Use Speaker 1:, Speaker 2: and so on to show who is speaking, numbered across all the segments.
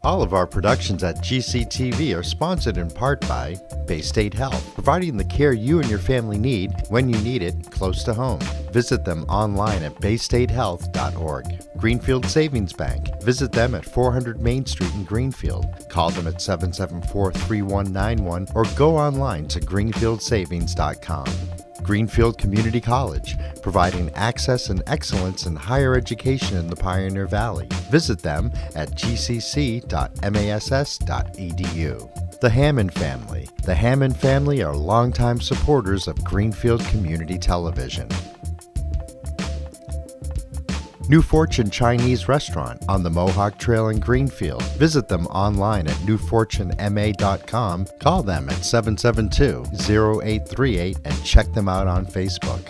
Speaker 1: All of our productions at GCTV are sponsored in part by Bay State Health, providing the care you and your family need when you need it close to home. Visit them online at baystatehealth.org. Greenfield Savings Bank. Visit them at 400 Main Street in Greenfield. Call them at 774-3191 or go online to greenfieldsavings.com. Greenfield Community College, providing access and excellence in higher education in the Pioneer Valley. Visit them at gcc.mass.edu. The Hammond Family. The Hammond family are longtime supporters of Greenfield Community Television. New Fortune Chinese Restaurant on the Mohawk Trail in Greenfield. Visit them online at newfortunema.com. Call them at 772-0838 and check them out on Facebook.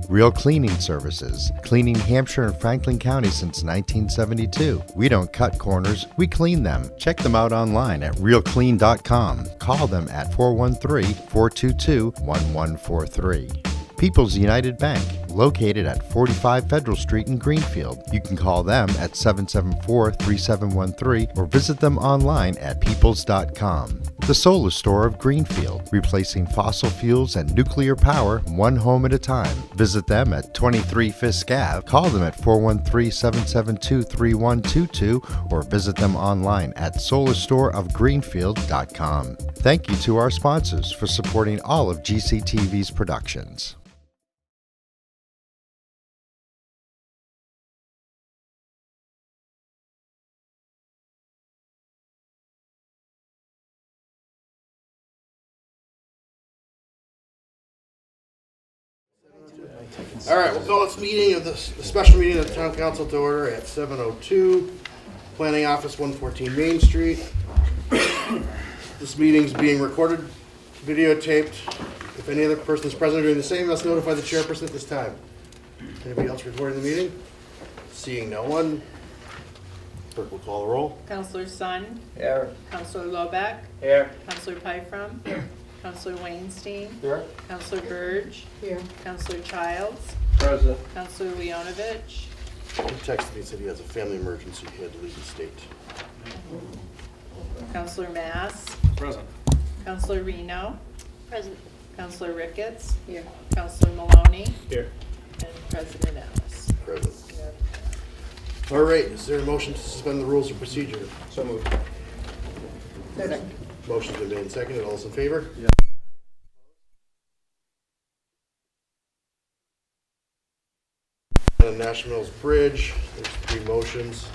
Speaker 1: Real Cleaning Services, cleaning Hampshire and Franklin County since 1972. We don't cut corners, we clean them. Check them out online at realclean.com. Call them at 413-422-1143. People's United Bank, located at 45 Federal Street in Greenfield. You can call them at 774-3713 or visit them online at peoples.com. The Solar Store of Greenfield, replacing fossil fuels and nuclear power one home at a time. Visit them at 23 Fisk Ave. Call them at 413-772-3122 or visit them online at solarstoreofgreenfield.com. Thank you to our sponsors for supporting all of GCTV's productions.
Speaker 2: All right, we'll call this meeting of the special meeting of the Town Council to order at 7:02, Planning Office, 114 Main Street. This meeting is being recorded, videotaped. If any other person is present during the same, must notify the chairperson at this time. Anybody else recording the meeting? Seeing no one, clerk will call the roll.
Speaker 3: Councilor Sun.
Speaker 4: Here.
Speaker 3: Councilor Lobeck.
Speaker 4: Here.
Speaker 3: Councilor Pyfrom.
Speaker 4: Here.
Speaker 3: Councilor Weinstein.
Speaker 4: Here.
Speaker 3: Councilor Burge.
Speaker 4: Here.
Speaker 3: Councilor Childs.
Speaker 4: Present.
Speaker 3: Councilor Leonovich.
Speaker 2: He texted me and said he has a family emergency. He had to leave the state.
Speaker 3: Councilor Mass.
Speaker 4: Present.
Speaker 3: Councilor Reno.
Speaker 5: Present.
Speaker 3: Councilor Ricketts. Here. Councilor Maloney.
Speaker 4: Here.
Speaker 3: And President Ellis.
Speaker 2: Present. All right, is there a motion to suspend the rules of procedure?
Speaker 4: So moved.
Speaker 5: Second.
Speaker 2: Motion's been made and seconded. All those in favor?
Speaker 4: Yeah.
Speaker 2: And Nash Mills Bridge, there's 3 motions,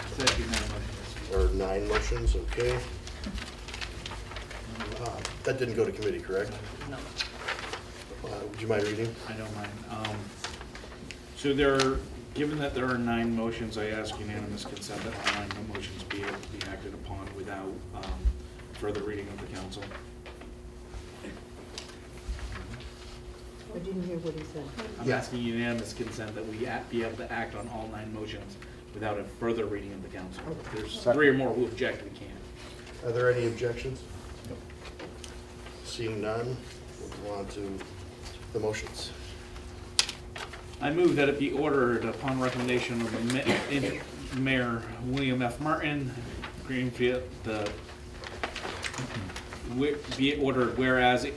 Speaker 2: or 9 motions, okay. That didn't go to committee, correct?
Speaker 3: No.
Speaker 2: Would you mind reading?
Speaker 6: I don't mind. Given that there are 9 motions, I ask unanimous consent that all 9 motions be acted upon without further reading of the council.
Speaker 5: I didn't hear what he said.
Speaker 6: I'm asking unanimous consent that we be able to act on all 9 motions without a further reading of the council. If there's 3 or more who object, we can't.
Speaker 2: Are there any objections? No. Seeing none, we'll go on to the motions.
Speaker 6: I move that it be ordered upon recommendation of the Mayor William F. Martin, Greenfield, be it ordered, whereas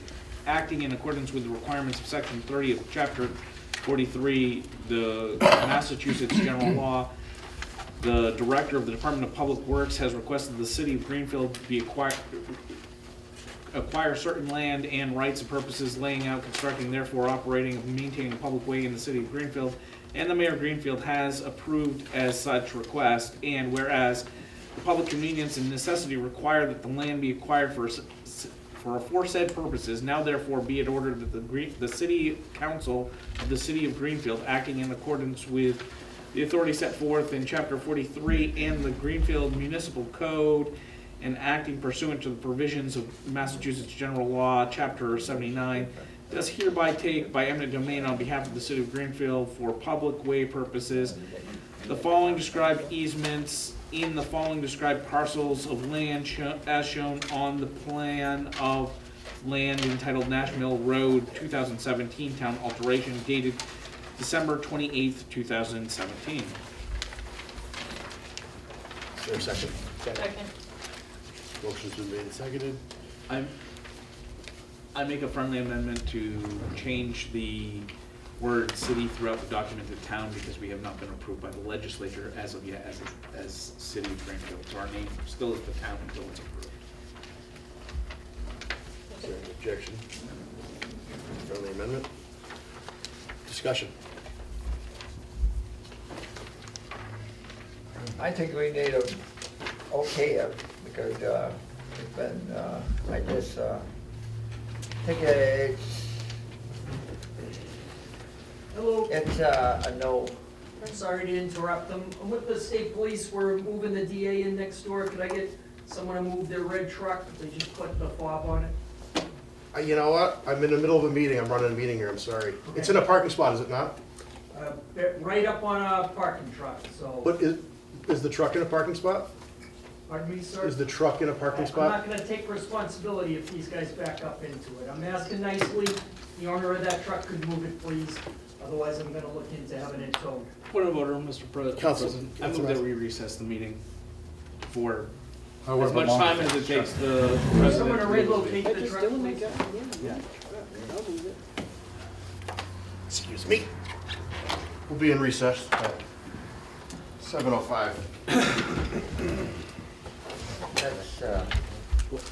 Speaker 6: acting in accordance with the requirements of Section 30 of Chapter 43, the Massachusetts General Law, the Director of the Department of Public Works has requested the City of Greenfield acquire certain land and rights and purposes, laying out, constructing, therefore operating, and maintaining a public way in the City of Greenfield, and the Mayor of Greenfield has approved as such request, and whereas the public convenience and necessity require that the land be acquired for aforesaid purposes, now therefore be it ordered that the City Council of the City of Greenfield, acting in accordance with the authority set forth in Chapter 43 and the Greenfield Municipal Code, and acting pursuant to the provisions of Massachusetts General Law, Chapter 79, does hereby take by eminent domain on behalf of the City of Greenfield for public way purposes the following described easements in the following described parcels of land as shown on the plan of land entitled Nash Mill Road 2017 Town Alteration dated December 28th, 2017.
Speaker 2: Is there a second?
Speaker 3: Second.
Speaker 2: Motion's been made and seconded.
Speaker 6: I make a friendly amendment to change the word city throughout the document to town because we have not been approved by the legislature as of yet as City of Greenfield. So our name still is the town until it's approved.
Speaker 2: Is there any objection? Friendly amendment? Discussion.
Speaker 4: I think we need to okay it because it's been, I just think
Speaker 7: Hello,
Speaker 4: it's a no.
Speaker 7: I'm sorry to interrupt them. I'm with the state police. We're moving the DA in next door. Could I get someone to move their red truck? They just put the fob on it.
Speaker 2: You know what? I'm in the middle of a meeting. I'm running a meeting here. I'm sorry. It's in a parking spot, is it not?
Speaker 7: Right up on a parking truck, so.
Speaker 2: But is the truck in a parking spot?
Speaker 7: Pardon me, sir?
Speaker 2: Is the truck in a parking
Speaker 7: I'm
Speaker 2: spot?
Speaker 7: not gonna take responsibility if these guys back up into it. I'm asking nicely. The owner of that truck could move it, please. Otherwise, I'm gonna look into having it towed.
Speaker 6: Point of order, Mr.
Speaker 2: Council-
Speaker 6: President. I
Speaker 2: Council
Speaker 6: move that
Speaker 2: President.
Speaker 6: we recess the meeting for
Speaker 2: However
Speaker 6: as much
Speaker 2: long-
Speaker 6: time as it takes the
Speaker 7: Someone
Speaker 6: president
Speaker 7: to
Speaker 6: to
Speaker 7: relocate the truck, please.
Speaker 2: Excuse me. We'll be in recess at 7:05.
Speaker 4: That's,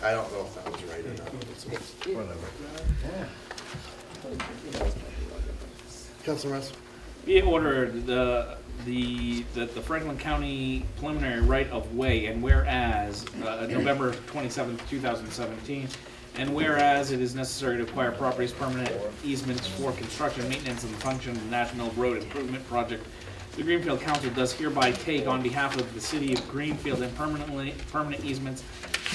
Speaker 2: I don't know if that was right or not. Councilor Russ?
Speaker 6: Be it ordered, that the Franklin County preliminary right of way, and whereas, November 27th, 2017, and whereas it is necessary to acquire properties permanent easements for construction, maintenance, and function of the National Road Improvement Project, the Greenfield Council does hereby take on behalf of the City of Greenfield and permanent easements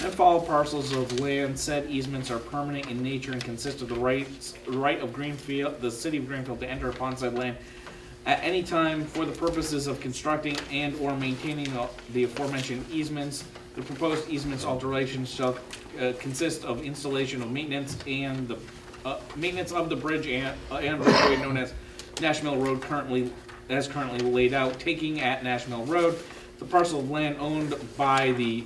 Speaker 6: and follow parcels of land. Said easements are permanent in nature and consist of the right of Greenfield, the City of Greenfield, to enter upon said land at any time for the purposes of constructing and or maintaining the aforementioned easements. The proposed easements alterations shall consist of installation of maintenance and the maintenance of the bridge and roadway known as Nash Mill Road currently laid out, taking at Nash Mill Road the parcel of land owned by the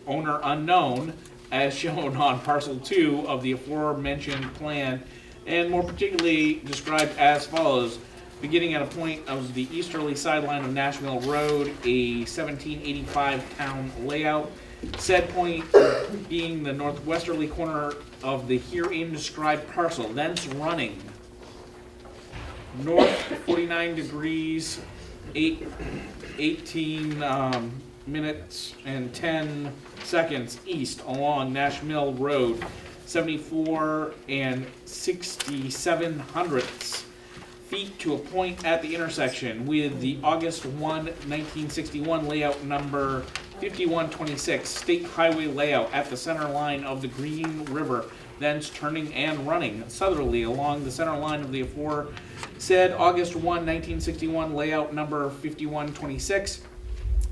Speaker 6: owner unknown as shown on parcel 2 of the aforementioned plan, and more particularly described as follows: beginning at a point of the easterly sideline of Nash Mill Road, a 1785 town layout. Said point being the northwesterly corner of the herein described parcel, thence running north 49 degrees, 18 minutes and 10 seconds east along Nash Mill Road, 74 and 67 hundredths feet to a point at the intersection with the August 1, 1961 layout number 5126 state highway layout at the center line of the Green River, thence turning and running southerly along the center line of the aforesaid August 1, 1961 layout number 5126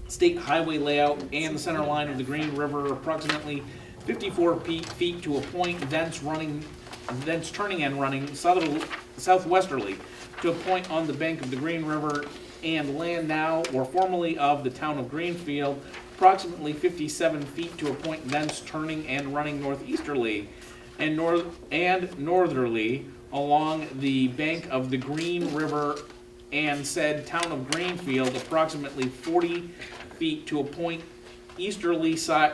Speaker 6: state highway layout and the center line of the Green River approximately 54 feet to a point, thence turning and running southwesterly to a point on the bank of the Green River and land now or formerly of the town of Greenfield, approximately 57 feet to a point, thence turning and running northeasterly and northerly along the bank of the Green River and said town of Greenfield, approximately 40 feet to a point easterly side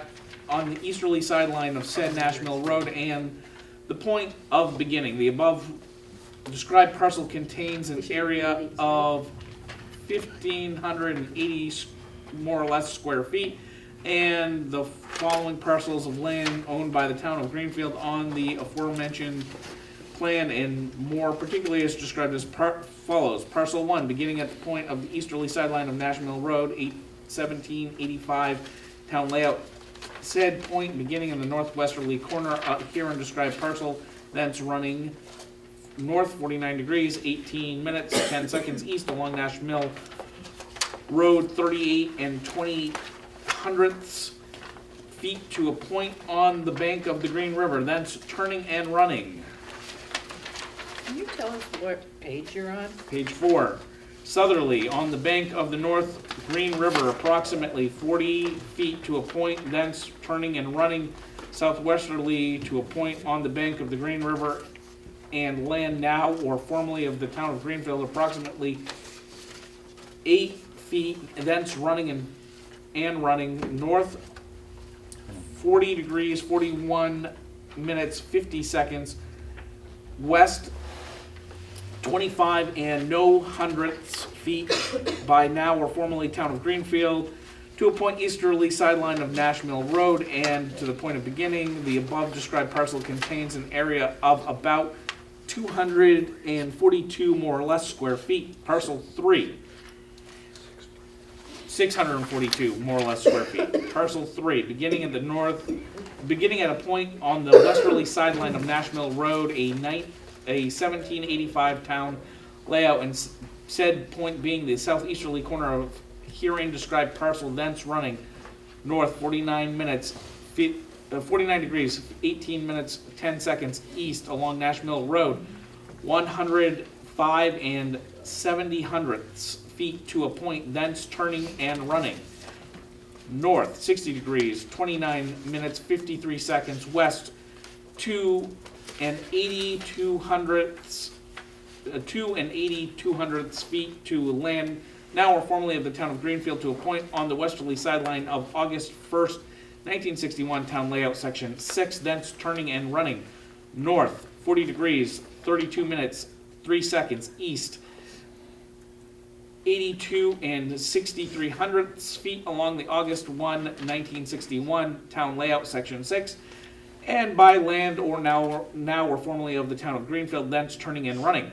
Speaker 6: on the easterly sideline of said Nash Mill Road and the point of beginning. The above described parcel contains an area of 1,580 more or less square feet, and the following parcels of land owned by the town of Greenfield on the aforementioned plan, and more particularly is described as follows. Parcel 1, beginning at the point of the easterly sideline of Nash Mill Road, 1785 town layout. Said point beginning in the northwesterly corner herein described parcel, thence running north 49 degrees, 18 minutes, 10 seconds east along Nash Mill Road, 38 and 20 hundredths feet to a point on the bank of the Green River, thence turning and running.
Speaker 3: Can you tell us what page you're on?
Speaker 6: Page 4. Southerly, on the bank of the North Green River, approximately 40 feet to a point, thence turning and running southwesterly to a point on the bank of the Green River and land now or formerly of the town of Greenfield, approximately 8 feet, thence running and running north 40 degrees, 41 minutes, 50 seconds, west 25 and no hundredths feet by now or formerly town of Greenfield, to a point easterly sideline of Nash Mill Road and to the point of beginning. The above described parcel contains an area of about 242 more or less square feet. Parcel 3, 642 more or less square feet. Parcel 3, beginning at a point on the westerly sideline of Nash Mill Road, a 1785 town layout, and said point being the southeasterly corner of herein described parcel, thence running north 49 degrees, 18 minutes, 10 seconds east along Nash Mill Road, 105 and 70 hundredths feet to a point, thence turning and running north 60 degrees, 29 minutes, 53 seconds west, 2 and 82 hundredths feet to land now or formerly of the town of Greenfield, to a point on the westerly sideline of August 1st, 1961 town layout section 6, thence turning and running north 40 degrees, 32 minutes, 3 seconds east, 82 and 63 hundredths feet along the August 1, 1961 town layout section 6, and by land or now or formerly of the town of Greenfield, thence turning and running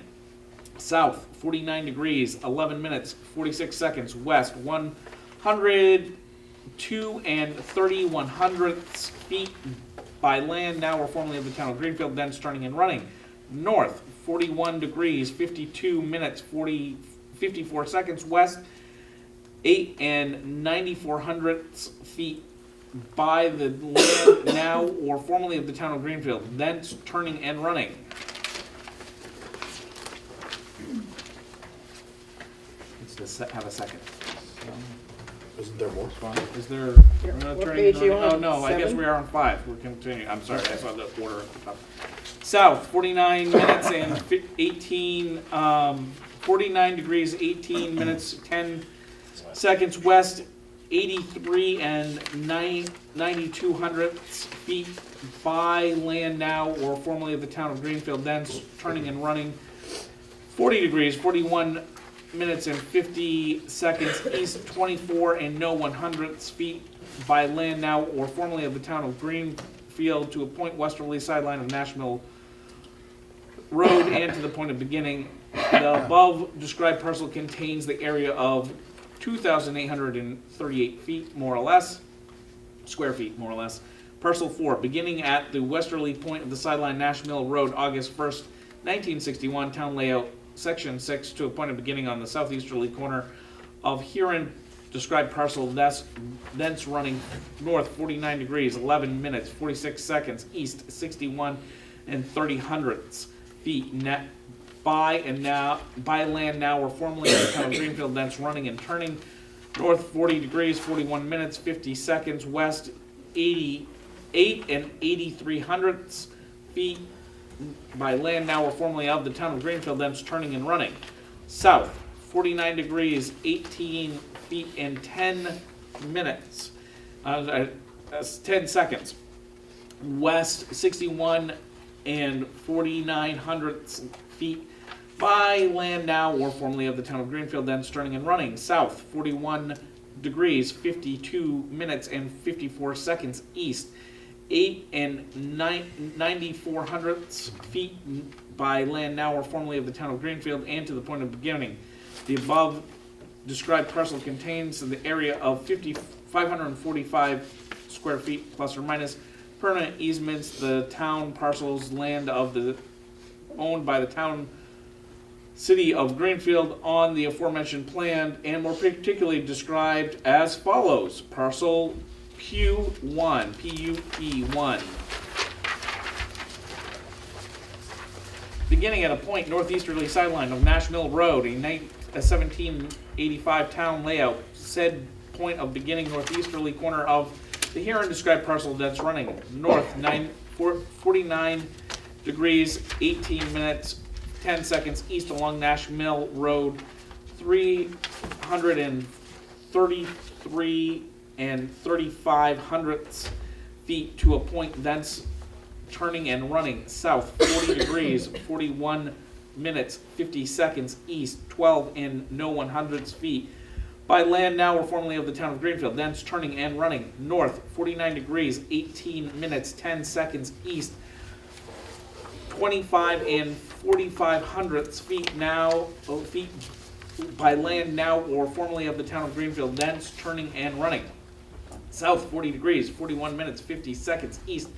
Speaker 6: south 49 degrees, 11 minutes, 46 seconds west, 102 and 31 hundredths feet by land now or formerly of the town of Greenfield, thence turning and running north 41 degrees, 52 minutes, 54 seconds west, 8 and 94 hundredths feet by the land now or formerly of the town of Greenfield, thence turning and running. Let's just have a second.
Speaker 2: Isn't there more?
Speaker 6: Is there?
Speaker 5: Yeah,
Speaker 6: I'm gonna
Speaker 5: what
Speaker 6: turn
Speaker 5: page
Speaker 6: it
Speaker 5: you
Speaker 6: on. Oh
Speaker 5: on?
Speaker 6: no, I guess
Speaker 5: 7?
Speaker 6: we are on 5. We're continuing. I'm sorry, I saw the order at the top. South 49 minutes and 18. 49 degrees, 18 minutes, 10 seconds west, 83 and 92 hundredths feet by land now or formerly of the town of Greenfield, thence turning and running 40 degrees, 41 minutes and 50 seconds east, 24 and no 100ths feet by land now or formerly of the town of Greenfield, to a point westerly sideline of Nash Mill Road and to the point of beginning. The above described parcel contains the area of 2,838 feet, more or less, square feet, more or less. Parcel 4, beginning at the westerly point of the sideline Nash Mill Road, August 1st, 1961, town layout, section 6, to a point of beginning on the southeasterly corner of herein described parcel, thence running north 49 degrees, 11 minutes, 46 seconds east, 61 and 30 hundredths feet net by land now or formerly in the town of Greenfield, thence running and turning north 40 degrees, 41 minutes, 50 seconds west, 88 and 83 hundredths feet by land now or formerly of the town of Greenfield, thence turning and running south 49 degrees, 18 feet and 10 minutes, 10 seconds west, 61 and 49 hundredths feet by land now or formerly of the town of Greenfield, thence turning and running south 41 degrees, 52 minutes and 54 seconds east, 8 and 94 hundredths feet by land now or formerly of the town of Greenfield and to the point of beginning. The above described parcel contains the area of 545 square feet plus or minus permanent easements, the town parcels land of the owned by the town city of Greenfield on the aforementioned plan, and more particularly described as follows: parcel Q1, PUP1. Beginning at a point northeasterly sideline of Nash Mill Road, a a 1785 town layout. Said point of beginning northeasterly corner of the herein described parcel that's running north 49 degrees, 18 minutes, 10 seconds east along Nash Mill Road, 333 and 35 hundredths feet to a point thence turning and running south 40 degrees, 41 minutes, 50 seconds east, 12 and no 100ths feet by land now or formerly of the town of Greenfield, thence turning and running north 49 degrees, 18 minutes, 10 seconds east, 25 and 45 hundredths feet feet by land now or formerly of the town of Greenfield, thence turning and running south 40 degrees, 41 minutes, 50 seconds east,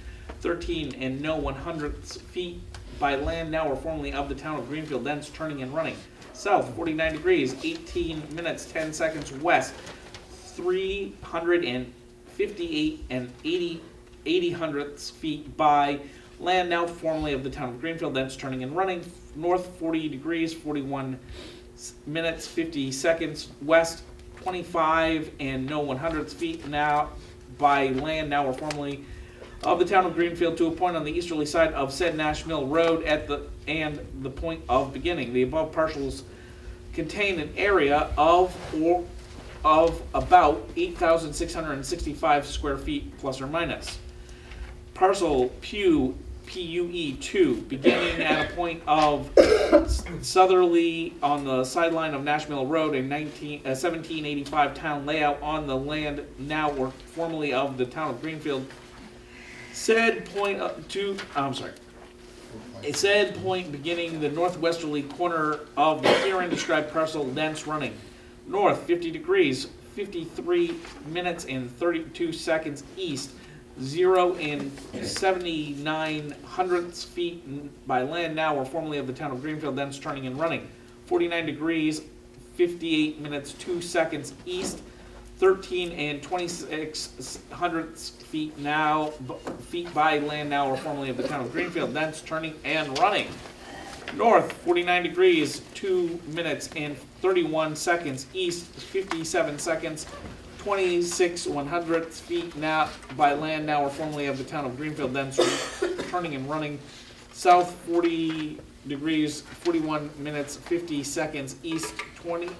Speaker 6: 13 and no 100ths feet by land now or formerly of the town of Greenfield, thence turning and running south 49 degrees, 18 minutes, 10 seconds west, 358 and 80 hundredths feet by land now formerly of the town of Greenfield, thence turning and running north 40 degrees, 41 minutes, 50 seconds west, 25 and no 100ths feet now by land now or formerly of the town of Greenfield to a point on the easterly side of said Nash Mill Road at the point of beginning. The above parcels contain an area of about 8,665 square feet plus or minus. Parcel PUE 2, beginning at a point of southerly on the sideline of Nash Mill Road, a 1785 town layout on the land now or formerly of the town of Greenfield. Said point beginning the northwesterly corner of the herein described parcel, thence running north 50 degrees, 53 minutes and 32 seconds east, 0 and 79 hundredths feet by land now or formerly of the town of Greenfield, thence turning and running 49 degrees, 58 minutes, 2 seconds east, 13 and 26 hundredths feet by land now or formerly of the town of Greenfield, thence turning and running north 49 degrees, 2 minutes and 31 seconds east, 57 seconds, 26 100ths feet now by land now or formerly of the town of Greenfield, thence turning and running south 40 degrees, 41 minutes, 50 seconds east, 20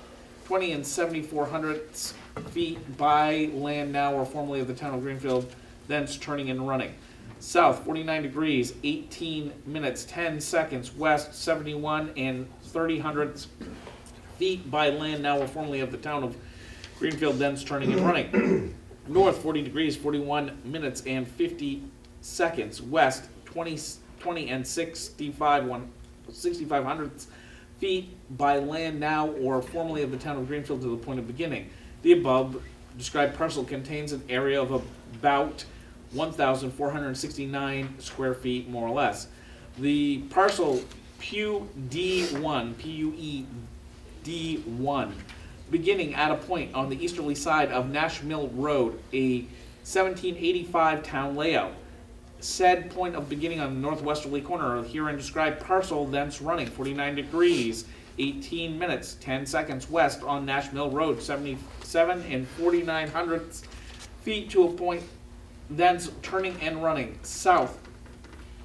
Speaker 6: and 74 hundredths feet by land now or formerly of the town of Greenfield, thence turning and running south 49 degrees, 18 minutes, 10 seconds west, 71 and 30 hundredths feet by land now or formerly of the town of Greenfield, thence turning and running north 40 degrees, 41 minutes and 50 seconds west, 20 and 65 hundredths feet by land now or formerly of the town of Greenfield to the point of beginning. The above described parcel contains an area of about 1,469 square feet, more or less. The parcel PUE D1, PUE D1, beginning at a point on the easterly side of Nash Mill Road, a 1785 town layout. Said point of beginning on the northwesterly corner of the herein described parcel, thence running 49 degrees, 18 minutes, 10 seconds west on Nash Mill Road, 77 and 49 hundredths feet to a point, thence turning and running south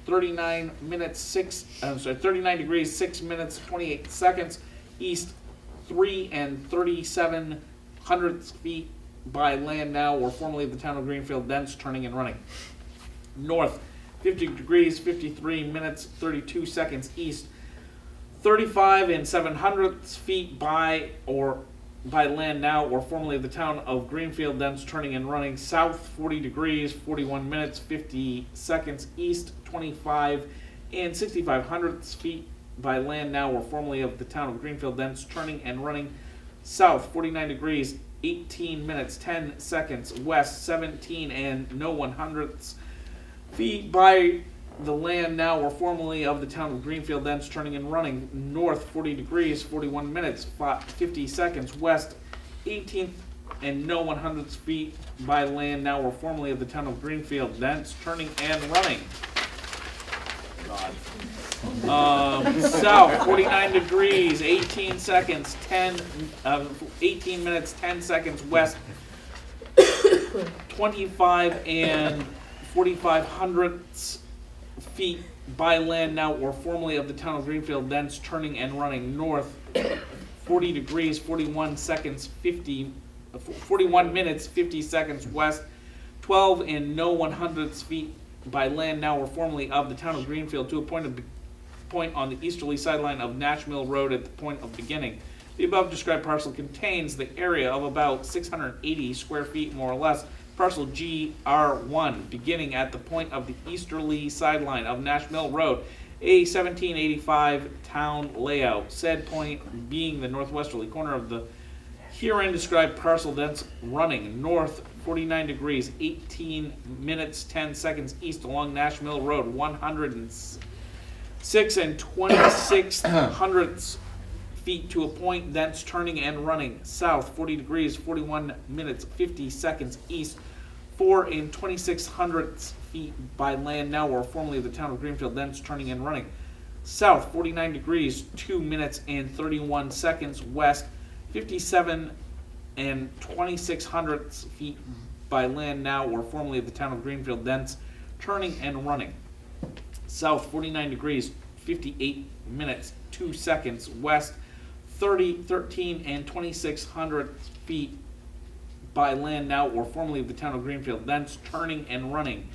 Speaker 6: 39 degrees, 6 minutes, 28 seconds east, 3 and 37 hundredths feet by land now or formerly of the town of Greenfield, thence turning and running north 50 degrees, 53 minutes, 32 seconds east, 35 and 7 hundredths feet by land now or formerly of the town of Greenfield, thence turning and running south 40 degrees, 41 minutes, 50 seconds east, 25 and 65 hundredths feet by land now or formerly of the town of Greenfield, thence turning and running south 49 degrees, 18 minutes, 10 seconds west, 17 and no 100ths feet by the land now or formerly of the town of Greenfield, thence turning and running north 40 degrees, 41 minutes, 50 seconds west, 18th and no 100ths feet by land now or formerly of the town of Greenfield, thence turning and running. God. South, 49 degrees, 18 seconds, 18 minutes, 10 seconds. West, 25 and 45 hundredths feet by land now or formerly of the town of Greenfield, thence turning and running north. 40 degrees, 41 minutes, 50 seconds. West, 12 and no 100ths feet by land now or formerly of the town of Greenfield to a point on the easterly sideline of Nash Mill Road at the point of beginning. The above described parcel contains the area of about 680 square feet more or less. Parcel GR1 beginning at the point of the easterly sideline of Nash Mill Road, a 1785 town layout. Said point being the northwesterly corner of the herein described parcel, thence running north 49 degrees, 18 minutes, 10 seconds east along Nash Mill Road, 106 and 26 hundredths feet to a point, thence turning and running south 40 degrees, 41 minutes, 50 seconds east, 4 and 26 hundredths feet by land now or formerly of the town of Greenfield, thence turning and running south 49 degrees, 2 minutes and 31 seconds west, 57 and 26 hundredths feet by land now or formerly of the town of Greenfield, thence turning and running south 49 degrees, 58 minutes, 2 seconds west, 13 and 26 hundredths feet by land now or formerly of the town of Greenfield, thence turning and running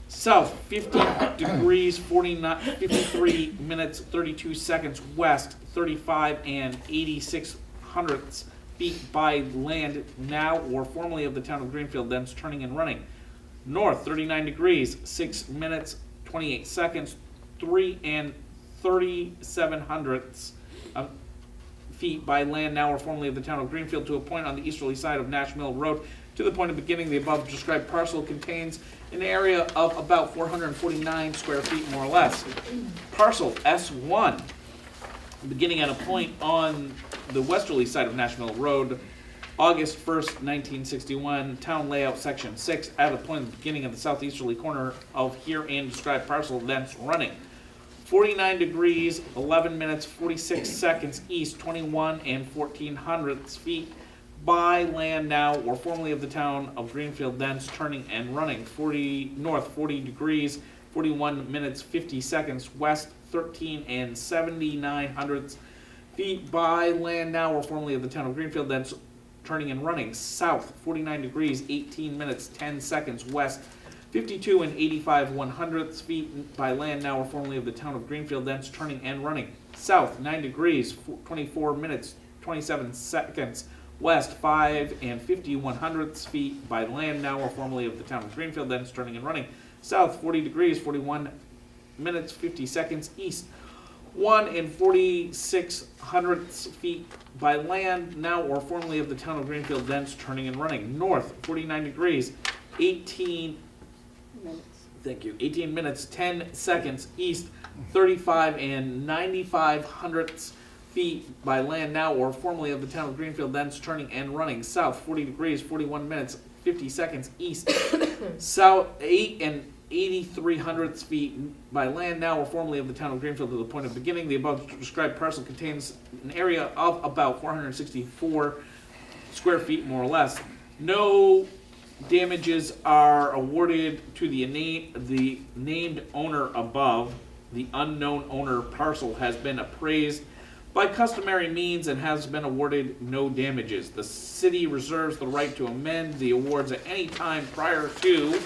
Speaker 6: south 50 degrees, 53 minutes, 32 seconds west, 35 and 86 hundredths feet by land now or formerly of the town of Greenfield, thence turning and running north 39 degrees, 6 minutes, 28 seconds, 3 and 37 hundredths feet by land now or formerly of the town of Greenfield to a point on the easterly side of Nash Mill Road. To the point of beginning, the above described parcel contains an area of about 449 square feet more or less. Parcel S1, beginning at a point on the westerly side of Nash Mill Road, August 1st, 1961, town layout section 6, at a point at the beginning of the southeasterly corner of herein described parcel, thence running 49 degrees, 11 minutes, 46 seconds east, 21 and 14 hundredths feet by land now or formerly of the town of Greenfield, thence turning and running north 40 degrees, 41 minutes, 50 seconds west, 13 and 79 hundredths feet by land now or formerly of the town of Greenfield, thence turning and running south 49 degrees, 18 minutes, 10 seconds west, 52 and 85 100ths feet by land now or formerly of the town of Greenfield, thence turning and running south 9 degrees, 24 minutes, 27 seconds west, 5 and 50 100ths feet by land now or formerly of the town of Greenfield, thence turning and running south 40 degrees, 41 minutes, 50 seconds east, 1 and 46 hundredths feet by land now or formerly of the town of Greenfield, thence turning and running north 49 degrees, 18 minutes, 10 seconds east, 35 and 95 hundredths feet by land now or formerly of the town of Greenfield, thence turning and running south 40 degrees, 41 minutes, 50 seconds east, south 8 and 83 hundredths feet by land now or formerly of the town of Greenfield to the point of beginning. The above described parcel contains an area of about 464 square feet more or less. No damages are awarded to the named owner above. The unknown owner parcel has been appraised by customary means and has been awarded no damages. The city reserves the right to amend the awards at any time prior to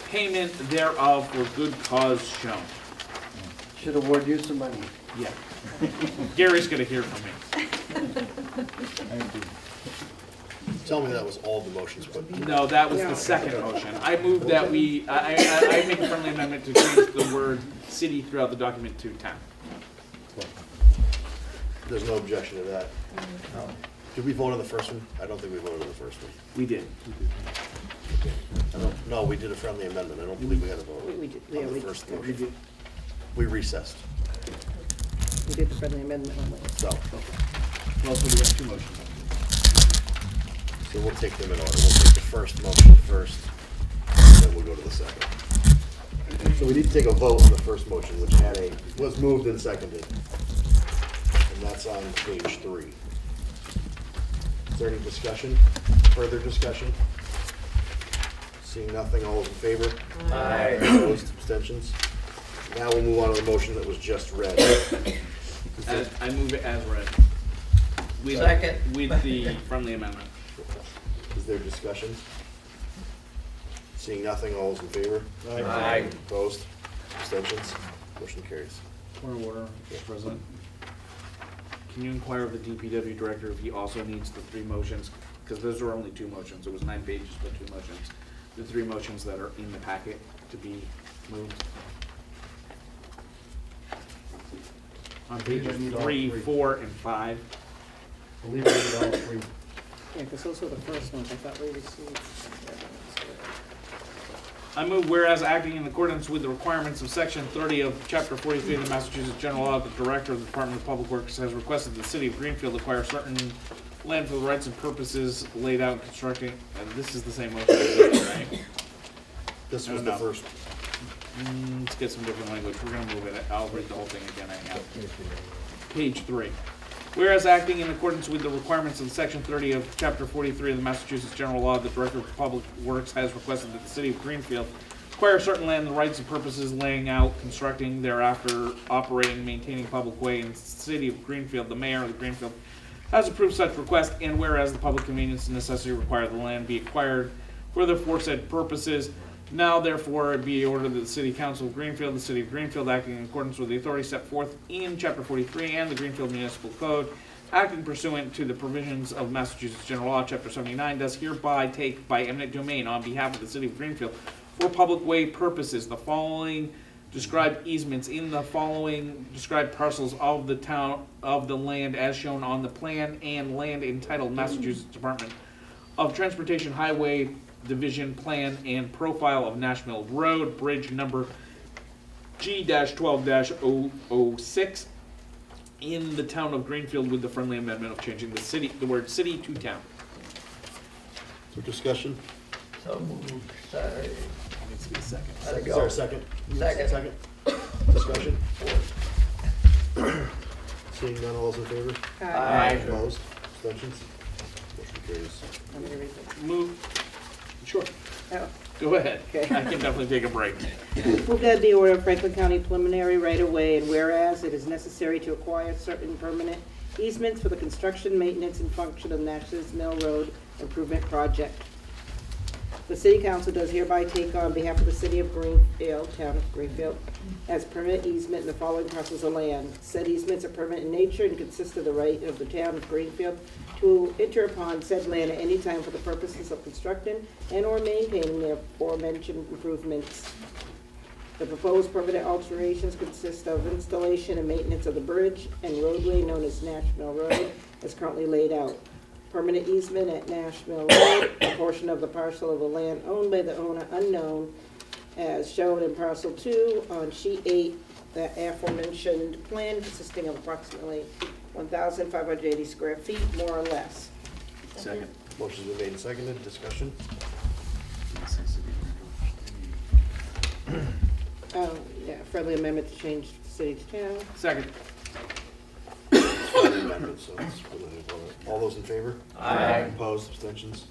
Speaker 6: payment thereof for good cause shown.
Speaker 8: Should award you some money.
Speaker 6: Yeah. Gary's gonna hear from me.
Speaker 2: Tell me that was all the motions put.
Speaker 6: No, that was the second motion. I moved that I make a friendly amendment to change the word city throughout the document to town.
Speaker 2: There's no objection to that.
Speaker 4: No.
Speaker 2: Did we vote on the first one? I don't think we voted on the first one.
Speaker 6: We did.
Speaker 2: No, we did a friendly amendment. I don't believe we had a vote
Speaker 5: We did,
Speaker 2: on the first motion. We recessed,
Speaker 5: We did the friendly amendment on that.
Speaker 2: so
Speaker 6: Well, so we have two motions.
Speaker 2: we'll take them in order. We'll take the first motion first, and then we'll go to the second. So we need to take a vote on the first motion, which was moved and seconded. And that's on page 3. Is there any discussion, further discussion? Seeing nothing, all those in favor?
Speaker 4: Aye.
Speaker 2: Opposed, abstentions? Now we'll move on to the motion that was just read.
Speaker 6: I move it as read. With-
Speaker 4: Second.
Speaker 6: With the friendly amendment.
Speaker 2: Is there discussion? Seeing nothing, all those in favor?
Speaker 4: Aye.
Speaker 2: Opposed, abstentions? Motion carries.
Speaker 6: Point of order, Mr. President. Can you inquire of the DPW director if he also needs the 3 motions? Because those were only 2 motions. It was 9 pages, but 2 motions. The 3 motions that are in the packet to be moved. On pages 3, 4, and 5.
Speaker 8: I believe we did all 3.
Speaker 5: Yeah, because those were the first ones I thought we received.
Speaker 6: I move whereas acting in accordance with the requirements of section 30 of chapter 43 of the Massachusetts General Law, the director of the Department of Public Works has requested the city of Greenfield acquire certain land for the rights and purposes laid out in constructing, and this is the same motion, right?
Speaker 2: This
Speaker 6: No,
Speaker 2: was
Speaker 6: no.
Speaker 2: the first.
Speaker 6: Let's get some different language. We're gonna move it. I'll read the whole thing again, I have. Page 3. Whereas acting in accordance with the requirements of section 30 of chapter 43 of the Massachusetts General Law, the Director of Public Works has requested that the city of Greenfield acquire certain land, the rights and purposes laying out, constructing, thereafter operating, maintaining public way in the city of Greenfield. The mayor of the Greenfield has approved such request, and whereas the public convenience and necessity require the land be acquired for the aforesaid purposes, now therefore be ordered that the City Council of Greenfield, the City of Greenfield, acting in accordance with the authority set forth in Chapter 43 and the Greenfield Municipal Code, acting pursuant to the provisions of Massachusetts General Law, Chapter 79, does hereby take by eminent domain on behalf of the City of Greenfield for public way purposes the following described easements in the following described parcels of the town of the land as shown on the plan and land entitled Massachusetts Department of Transportation Highway Division Plan and Profile of Nash Mill Road, bridge number G-12-006 in the town of Greenfield with the friendly amendment of changing the word city to town.
Speaker 2: For discussion?
Speaker 4: So moved. Sorry.
Speaker 6: Needs to be a second.
Speaker 4: Let it
Speaker 2: Is
Speaker 4: go.
Speaker 2: there a second?
Speaker 4: Second.
Speaker 2: Second? Discussion? Seeing none, all those in favor?
Speaker 4: Aye.
Speaker 2: Opposed, abstentions? Motion carries.
Speaker 5: I'm gonna read this.
Speaker 6: Move. Sure.
Speaker 5: Oh.
Speaker 6: Go ahead.
Speaker 5: Okay.
Speaker 6: I can definitely take a break.
Speaker 5: Move that the order of Franklin County preliminary right-of-way, and whereas it is necessary to acquire certain permanent easements for the construction, maintenance, and function of Nash's Mill Road Improvement Project. The city council does hereby take on behalf of the city of Greenfield, town of Greenfield, as permanent easement in the following parcels of land. Said easements are permanent in nature and consist of the right of the town of Greenfield to enter upon said land at any time for the purposes of constructing and or maintaining the aforementioned improvements. The proposed permanent alterations consist of installation and maintenance of the bridge and roadway known as Nash Mill Road as currently laid out. Permanent easement at Nash Mill Road, a portion of the parcel of the land owned by the owner unknown as shown in parcel 2 on sheet 8, the aforementioned plan consisting of approximately 1,580 square feet, more or less.
Speaker 6: Second.
Speaker 2: Motion's been made and seconded, discussion?
Speaker 5: Yeah, friendly amendment to change city to town.
Speaker 6: Second.
Speaker 2: Friendly amendment, so it's for the new vote. All those in favor?
Speaker 4: Aye.
Speaker 2: Opposed, abstentions?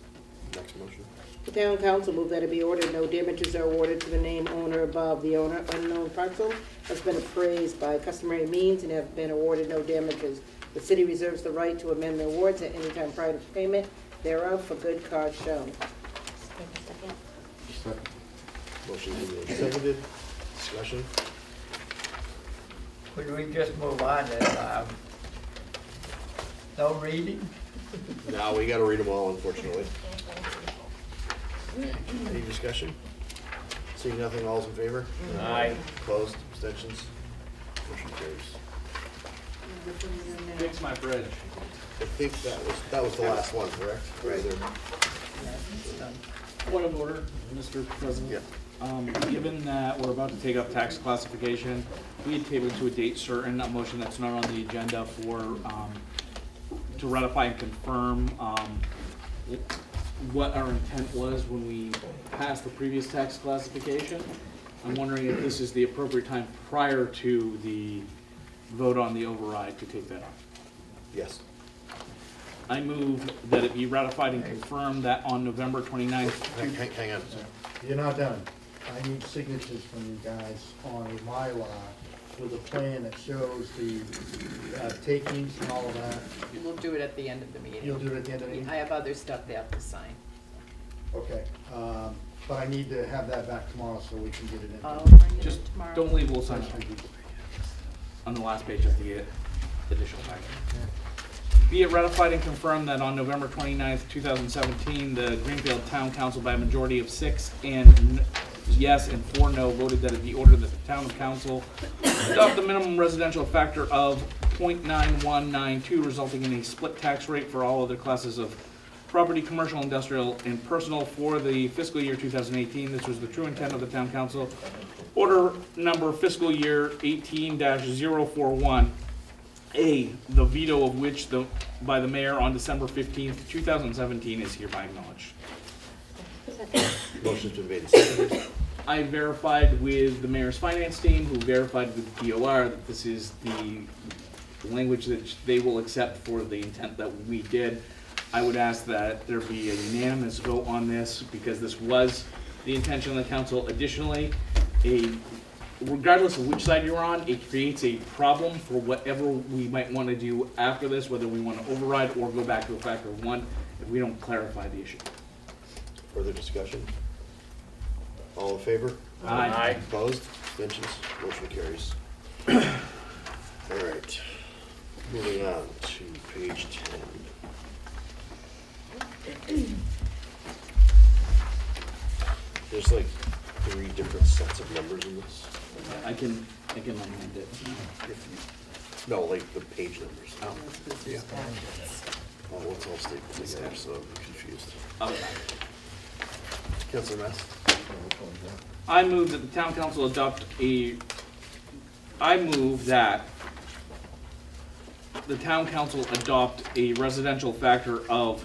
Speaker 2: Next motion.
Speaker 5: The town council move that it be ordered no damages are awarded to the named owner above. The owner unknown parcel has been appraised by customary means and have been awarded no damages. The city reserves the right to amend the awards at any time prior to payment thereof for good cause shown.
Speaker 2: Motion's been made and seconded, discussion?
Speaker 4: Could we just move on and, no reading?
Speaker 2: No, we gotta read them all, unfortunately. Any discussion? Seeing nothing, all's in favor?
Speaker 4: Aye.
Speaker 2: Opposed, abstentions? Motion carries.
Speaker 6: Fix my bridge.
Speaker 2: I think that was the last one, correct? Right.
Speaker 6: Point of order, Mr. President.
Speaker 2: Yeah.
Speaker 6: Given that we're about to take up tax classification, we had tabled to a date certain, a motion that's not on the agenda for, to ratify and confirm, what our intent was when we passed the previous tax classification. I'm wondering if this is the appropriate time prior to the vote on the override to take that on.
Speaker 2: Yes.
Speaker 6: I move that it be ratified and confirmed that on November 29th,
Speaker 2: Hang on.
Speaker 8: You're not done. I need signatures from you guys on a Mylar with a plan that shows the takings and all of that.
Speaker 3: We'll do it at the end of the meeting.
Speaker 8: You'll do it at the end of the meeting?
Speaker 3: I have other stuff they have to sign.
Speaker 8: Okay, but I need to have that back tomorrow so we can get it in.
Speaker 3: I'll bring it
Speaker 6: just
Speaker 3: in tomorrow.
Speaker 6: don't leave, we'll sign it. On the last page, I have to get additional back. Be it ratified and confirmed that on November 29th, 2017, the Greenfield Town Council by a majority of 6 yes and 4 no voted that it be ordered that the Town Council adopt the minimum residential factor of 0.9192, resulting in a split tax rate for all other classes of property, commercial, industrial, and personal for the fiscal year 2018. This was the true intent of the Town Council. Order number fiscal year 18-041. A, the veto of which by the mayor on December 15th, 2017 is hereby acknowledged.
Speaker 2: Motion's been made and seconded.
Speaker 6: I verified with the mayor's finance team, who verified with DOR that this is the language that they will accept for the intent that we did. I would ask that there be a unanimous vote on this, because this was the intention of the council. Additionally, regardless of which side you're on, it creates a problem for whatever we might want to do after this, whether we want to override or go back to a factor of 1 if we don't clarify the issue.
Speaker 2: Further discussion? All in favor?
Speaker 6: Aye.
Speaker 2: Opposed? Abstentions? Motion carries. All right. Moving on to page 10. There's like 3 different sets of numbers in this.
Speaker 6: I can amend it.
Speaker 2: No, like the page numbers.
Speaker 6: Oh.
Speaker 2: Yeah. Oh, it's all stapled together, so I'm confused. Councilor Mass?
Speaker 6: I move that the town council adopt a residential factor of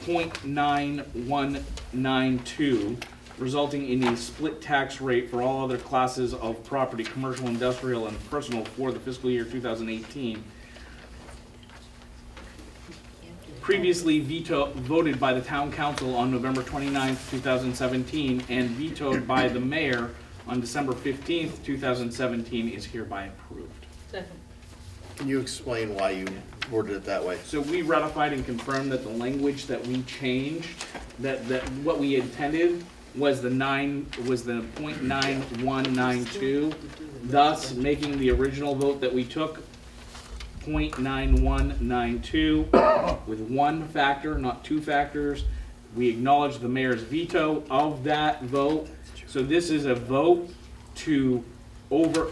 Speaker 6: 0.9192, resulting in a split tax rate for all other classes of property, commercial, industrial, and personal for the fiscal year 2018. Previously voted by the town council on November 29th, 2017, and vetoed by the mayor on December 15th, 2017, is hereby approved.
Speaker 3: Second.
Speaker 2: Can you explain why you worded it that way?
Speaker 6: So we ratified and confirmed that the language that we changed, that what we intended was the 0.9192, thus making the original vote that we took 0.9192 with 1 factor, not 2 factors. We acknowledge the mayor's veto of that vote. So this is a vote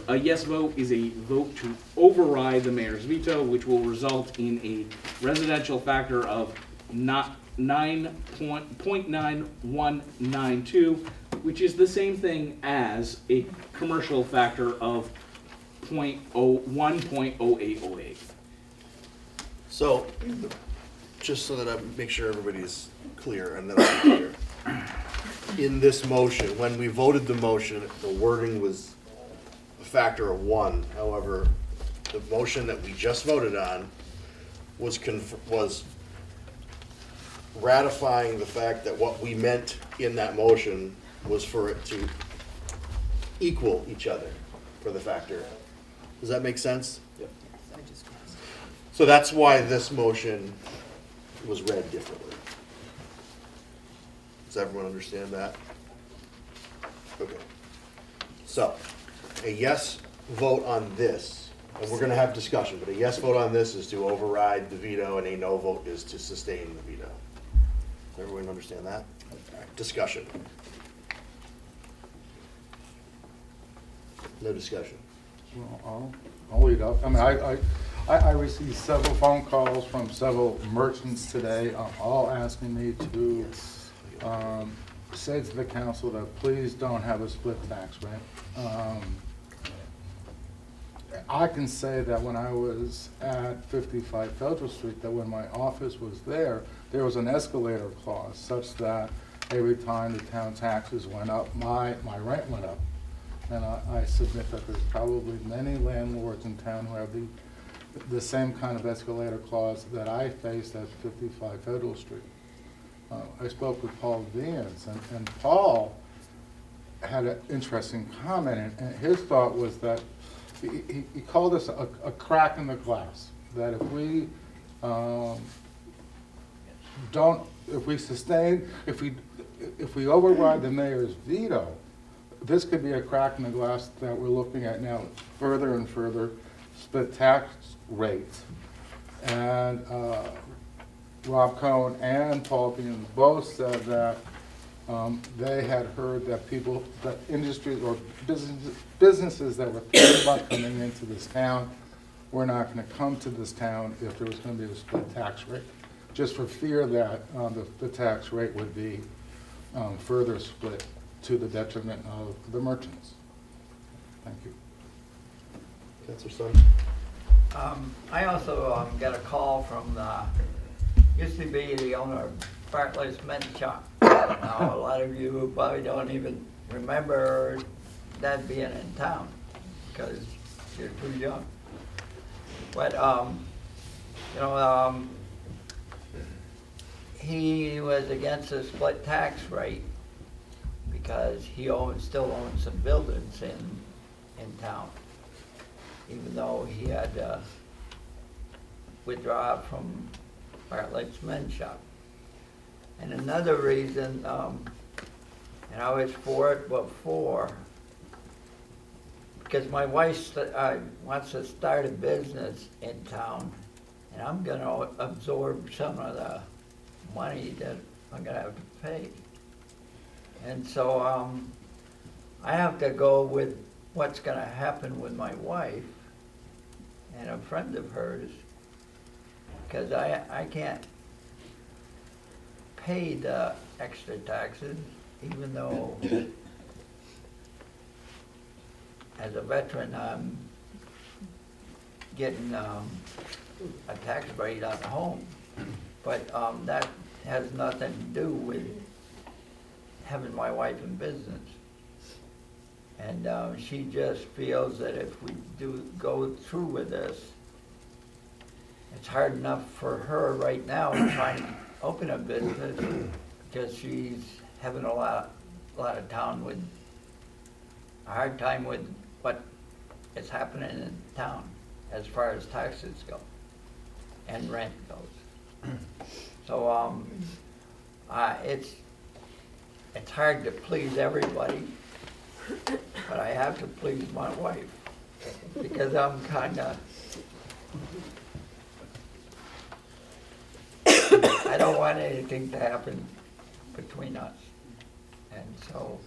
Speaker 6: a yes vote is a vote to override the mayor's veto, which will result in a residential factor of 0.9192, which is the same thing as a commercial factor of 1.0808.
Speaker 2: So, just so that I make sure everybody's clear and that I'm clear. In this motion, when we voted the motion, the wording was a factor of 1. However, the motion that we just voted on was ratifying the fact that what we meant in that motion was for it to equal each other for the factor. Does that make sense?
Speaker 6: Yep.
Speaker 2: So that's why this motion was read differently. Does everyone understand that? Okay. So, a yes vote on this, and we're gonna have discussion, but a yes vote on this is to override the veto, and a no vote is to sustain the veto. Does everyone understand that? All right, discussion. No discussion.
Speaker 9: Well, I'll lead up. I mean, I received several phone calls from several merchants today, all asking me to say to the council that please don't have a split tax rate. I can say that when I was at 55 Federal Street, that when my office was there was an escalator clause such that every time the town taxes went up, my rent went up. And I submit that there's probably many landlords in town who have the same kind of escalator clause that I faced at 55 Federal Street. I spoke with Paul Vance, and Paul had an interesting comment, and his thought was that he called this a crack in the glass, that if we if we override the mayor's veto, this could be a crack in the glass that we're looking at now, further and further split tax rates. And Rob Cohen and Paul Bean both said that they had heard that industries or businesses that were thinking about coming into this town were not going to come to this town if there was going to be a split tax rate, just for fear that the tax rate would be further split to the detriment of the merchants. Thank you.
Speaker 2: Councilor Sun.
Speaker 4: I also got a call from used to be the owner of Bartlett's Men's Shop. Now, a lot of you probably don't even remember that being in town because you're too young. But, he was against the split tax rate because he still owns some buildings in town, even though he had to withdraw from Bartlett's Men's Shop. And another reason, and I was for it before, because my wife wants to start a business in town, and I'm going to absorb some of the money that I'm going to have to pay. And so I have to go with what's going to happen with my wife and a friend of hers, because I can't pay the extra taxes, even though as a veteran I'm getting a tax rate on the home. But that has nothing to do with having my wife in business. And she just feels that if we do go through with this, it's hard enough for her right now trying to open a business because she's having a lot of a hard time with what is happening in town as far as taxes go and rent goes. So it's hard to please everybody, but I have to please my wife because I'm kinda I don't want anything to happen between us, and so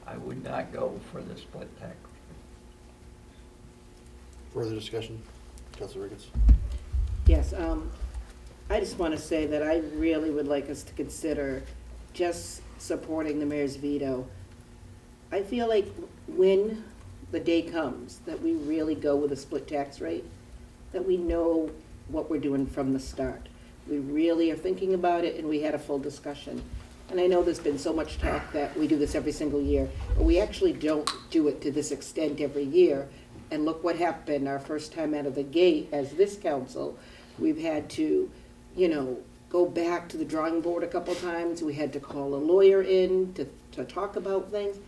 Speaker 4: I would not go for the split tax.
Speaker 2: Further discussion? Councilor Ricketts.
Speaker 5: Yes, I just want to say that I really would like us to consider just supporting the mayor's veto. I feel like when the day comes that we really go with a split tax rate, that we know what we're doing from the start. We really are thinking about it, and we had a full discussion. And I know there's been so much talk that we do this every single year, but we actually don't do it to this extent every year. And look what happened our first time out of the gate as this council. We've had to, go back to the drawing board a couple times. We had to call a lawyer in to talk about things.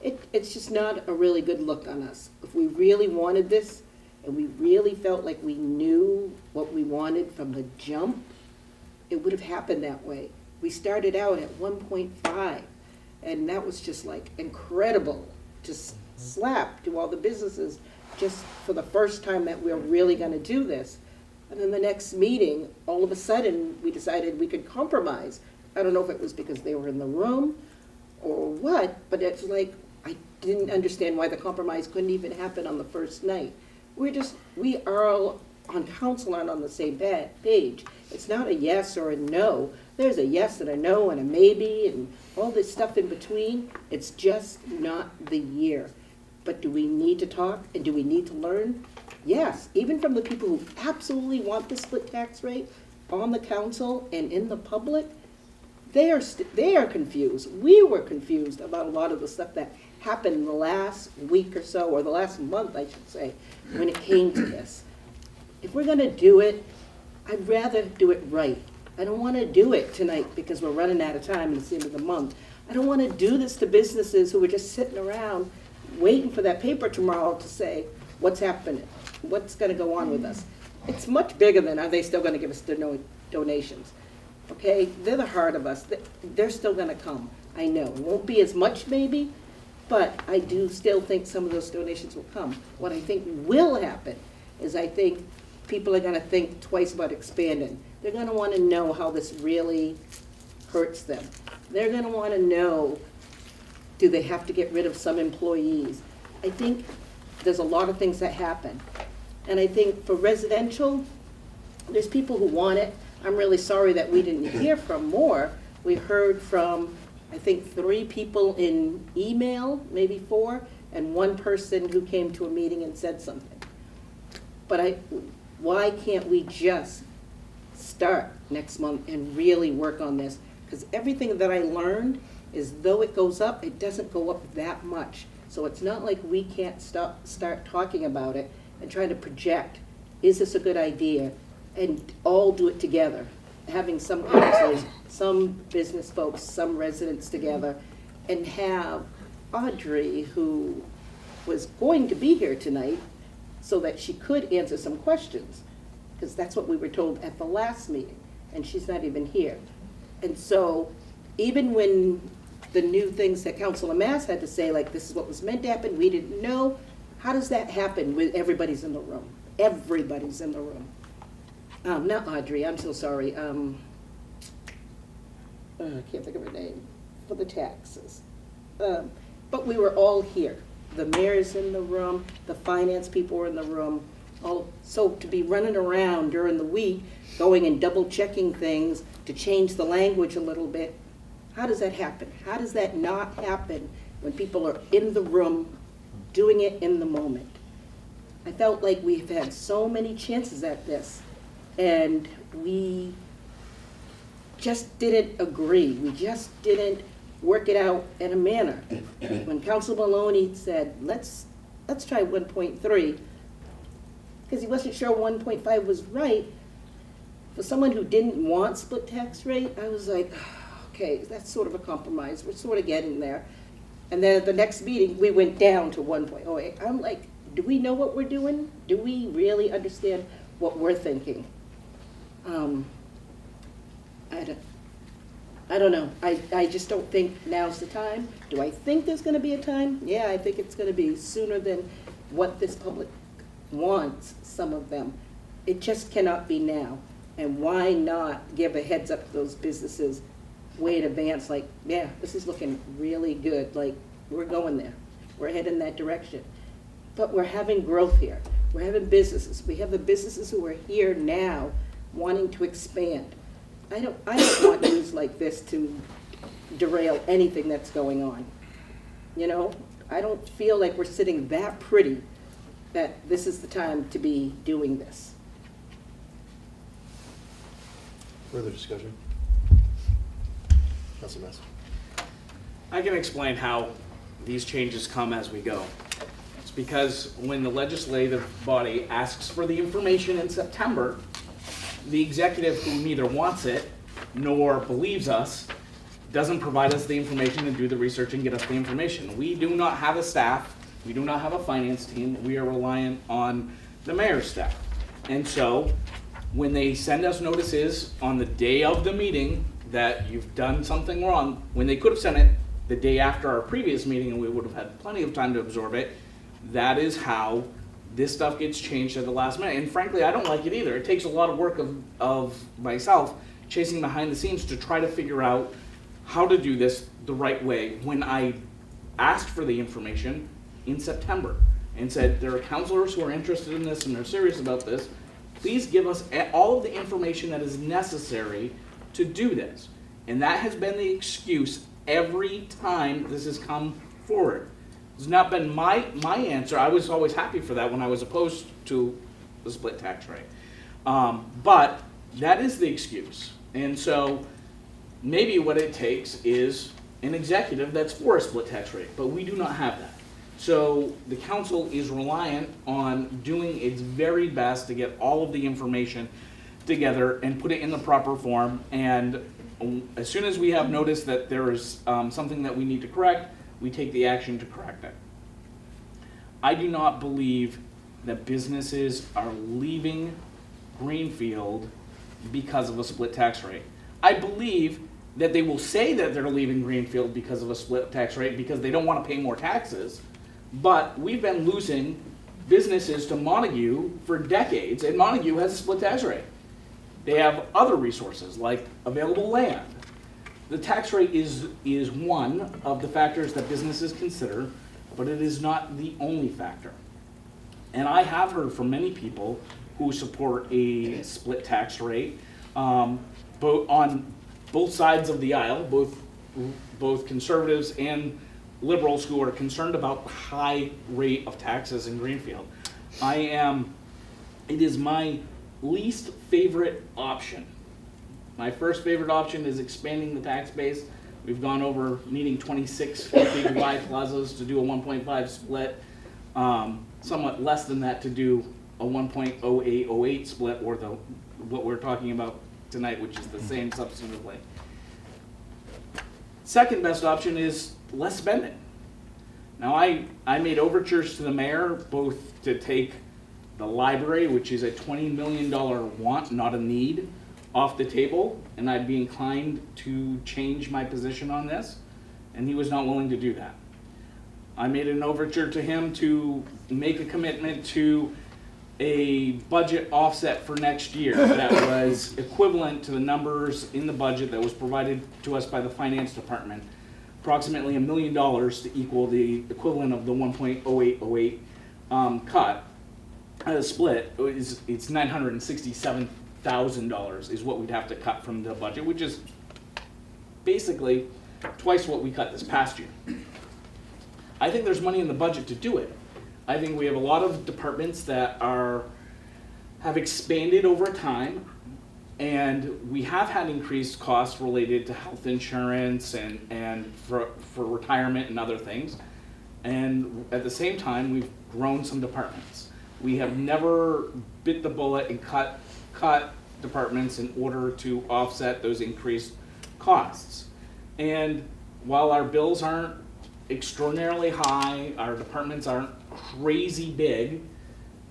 Speaker 5: It's just not a really good look on us. If we really wanted this, and we really felt like we knew what we wanted from the jump, it would have happened that way. We started out at 1.5, and that was just like incredible, just slap to all the businesses just for the first time that we're really going to do this. And then the next meeting, all of a sudden, we decided we could compromise. I don't know if it was because they were in the room or what, but it's like I didn't understand why the compromise couldn't even happen on the first night. We are all on council and on the same page. It's not a yes or a no. There's a yes and a no and a maybe and all this stuff in between. It's just not the year. But do we need to talk and do we need to learn? Yes, even from the people who absolutely want the split tax rate on the council and in the public, they are confused. We were confused about a lot of the stuff that happened in the last week or so, or the last month, I should say, when it came to this. If we're gonna do it, I'd rather do it right. I don't wanna do it tonight because we're running out of time and it's the end of the month. I don't wanna do this to businesses who are just sitting around waiting for that paper tomorrow to say, what's happening? What's gonna go on with us? It's much bigger than, are they still gonna give us donations? Okay, they're the heart of us. They're still gonna come. I know, it won't be as much maybe, but I do still think some of those donations will come. What I think will happen is I think people are gonna think twice about expanding. They're gonna wanna know how this really hurts them. They're gonna wanna know, do they have to get rid of some employees? I think there's a lot of things that happen. And I think for residential, there's people who want it. I'm really sorry that we didn't hear from more. We heard from, I think, 3 people in email, maybe 4, and 1 person who came to a meeting and said something. But why can't we just start next month and really work on this? Because everything that I learned is though it goes up, it doesn't go up that much. So it's not like we can't start talking about it and trying to project, is this a good idea? And all do it together. Having some councilors, some business folks, some residents together, and have Audrey, who was going to be here tonight, so that she could answer some questions, because that's what we were told at the last meeting, and she's not even here. And so, even when the new things that Councilor Mass had to say, like this is what was meant to happen, we didn't know, how does that happen when everybody's in the room? Everybody's in the room. Not Audrey, I'm so sorry. I can't think of her name, for the taxes. But we were all here. The mayor's in the room, the finance people were in the room. So to be running around during the week, going and double checking things to change the language a little bit, how does that happen? How does that not happen when people are in the room doing it in the moment? I felt like we've had so many chances at this, and we just didn't agree. We just didn't work it out in a manner. When Councilor Maloney said, let's try 1.3, because he wasn't sure 1.5 was right, for someone who didn't want split tax rate, I was like, okay, that's sort of a compromise. We're sort of getting there. And then at the next meeting, we went down to 1.08. I'm like, do we know what we're doing? Do we really understand what we're thinking? I don't know. I just don't think now's the time. Do I think there's gonna be a time? Yeah, I think it's gonna be sooner than what this public wants, some of them. It just cannot be now. And why not give a heads up to those businesses way in advance, like, yeah, this is looking really good, like, we're going there. We're heading that direction. But we're having growth here. We're having businesses. We have the businesses who are here now wanting to expand. I don't want news like this to derail anything that's going on. You know, I don't feel like we're sitting that pretty that this is the time to be doing this.
Speaker 2: Further discussion? That's a mess.
Speaker 6: I can explain how these changes come as we go. It's because when the legislative body asks for the information in September, the executive who neither wants it nor believes us doesn't provide us the information and do the research and get us the information. We do not have a staff. We do not have a finance team. We are reliant on the mayor's staff. And so when they send us notices on the day of the meeting that you've done something wrong, when they could have sent it the day after our previous meeting and we would have had plenty of time to absorb it, that is how this stuff gets changed at the last minute. And frankly, I don't like it either. It takes a lot of work of myself chasing behind the scenes to try to figure out how to do this the right way when I asked for the information in September and said, there are counselors who are interested in this and they're serious about this. Please give us all of the information that is necessary to do this. And that has been the excuse every time this has come forward. It's not been my answer. I was always happy for that when I was opposed to the split tax rate. But that is the excuse. And so maybe what it takes is an executive that's for a split tax rate, but we do not have that. So the council is reliant on doing its very best to get all of the information together and put it in the proper form. And as soon as we have notice that there is something that we need to correct, we take the action to correct it. I do not believe that businesses are leaving Greenfield because of a split tax rate. I believe that they will say that they're leaving Greenfield because of a split tax rate because they don't want to pay more taxes. But we've been losing businesses to Montague for decades, and Montague has a split tax rate. They have other resources like available land. The tax rate is one of the factors that businesses consider, but it is not the only factor. And I have heard from many people who support a split tax rate, both on both sides of the aisle, both conservatives and liberals who are concerned about the high rate of taxes in Greenfield. It is my least favorite option. My first favorite option is expanding the tax base. We've gone over needing 26 big wide plazas to do a 1.5 split, somewhat less than that to do a 1.0808 split, or what we're talking about tonight, which is the same substantively. Second best option is less spending. Now I made overtures to the mayor both to take the library, which is a $20 million want, not a need, off the table, and I'd be inclined to change my position on this, and he was not willing to do that. I made an overture to him to make a commitment to a budget offset for next year that was equivalent to the numbers in the budget that was provided to us by the finance department, approximately $1 million to equal the equivalent of the 1.0808 cut. Split it's $967,000 is what we'd have to cut from the budget, which is basically twice what we cut this past year. I think there's money in the budget to do it. I think we have a lot of departments that have expanded over time, and we have had increased costs related to health insurance and for retirement and other things. And at the same time, we've grown some departments. We have never bit the bullet and cut departments in order to offset those increased costs. And while our bills aren't extraordinarily high, our departments aren't crazy big,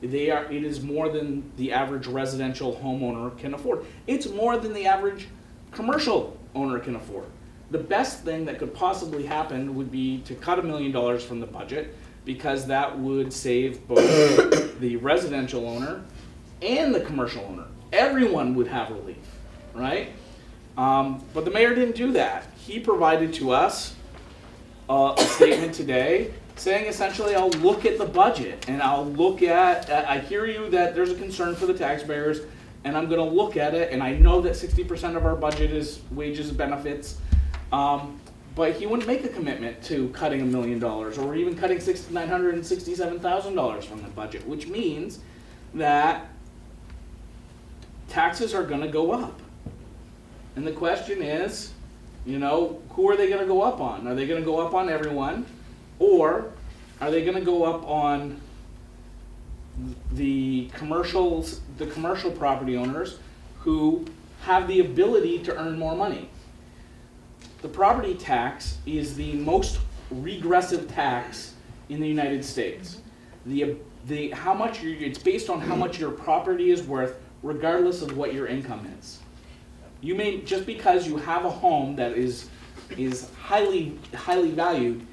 Speaker 6: it is more than the average residential homeowner can afford. It's more than the average commercial owner can afford. The best thing that could possibly happen would be to cut $1 million from the budget, because that would save both the residential owner and the commercial owner. Everyone would have relief, right? But the mayor didn't do that. He provided to us a statement today saying essentially, I'll look at the budget and I'll look at, I hear you that there's a concern for the taxpayers, and I'm gonna look at it, and I know that 60% of our budget is wages and benefits, but he wouldn't make a commitment to cutting $1 million or even cutting $967,000 from the budget, which means that taxes are gonna go up. And the question is, who are they gonna go up on? Are they gonna go up on everyone? Or are they gonna go up on the commercial property owners who have the ability to earn more money? The property tax is the most regressive tax in the United States. It's based on how much your property is worth, regardless of what your income is. You may, just because you have a home that is highly valued,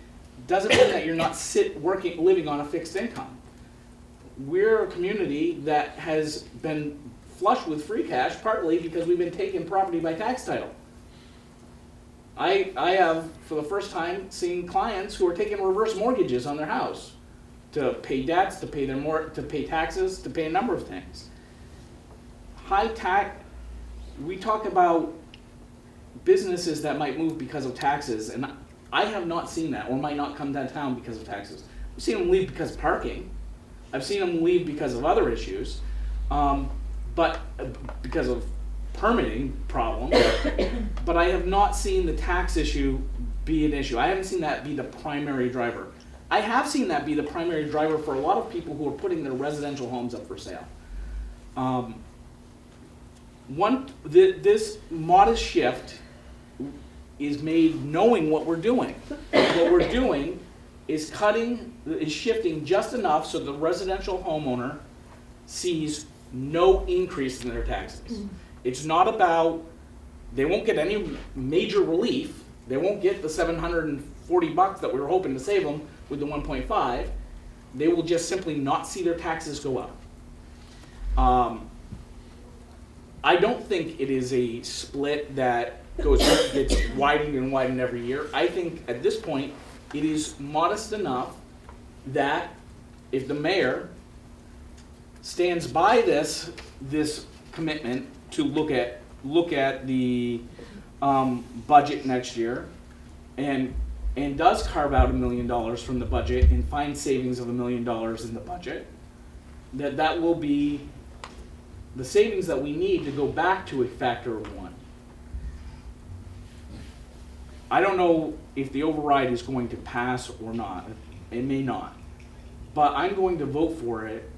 Speaker 6: doesn't mean that you're not living on a fixed income. We're a community that has been flush with free cash, partly because we've been taking property by tax title. I have, for the first time, seen clients who are taking reverse mortgages on their house to pay debts, to pay taxes, to pay a number of things. High tax. We talk about businesses that might move because of taxes, and I have not seen that, or might not come downtown because of taxes. I've seen them leave because of parking. I've seen them leave because of other issues, but because of permitting problem, but I have not seen the tax issue be an issue. I haven't seen that be the primary driver. I have seen that be the primary driver for a lot of people who are putting their residential homes up for sale. This modest shift is made knowing what we're doing. What we're doing is shifting just enough so the residential homeowner sees no increase in their taxes. It's not about, they won't get any major relief. They won't get the $740 that we were hoping to save them with the 1.5. They will just simply not see their taxes go up. I don't think it is a split that gets widened and widened every year. I think at this point, it is modest enough that if the mayor stands by this commitment to look at the budget next year and does carve out $1 million from the budget and find savings of $1 million in the budget, that will be the savings that we need to go back to a factor of 1. I don't know if the override is going to pass or not. It may not. But I'm going to vote for it,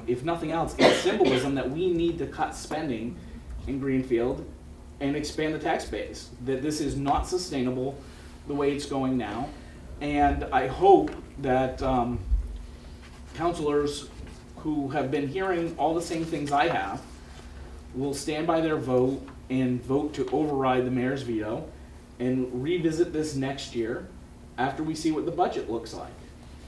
Speaker 6: if nothing else, in symbolism that we need to cut spending in Greenfield and expand the tax base. That this is not sustainable the way it's going now. And I hope that councilors who have been hearing all the same things I have will stand by their vote and vote to override the mayor's veto and revisit this next year after we see what the budget looks like.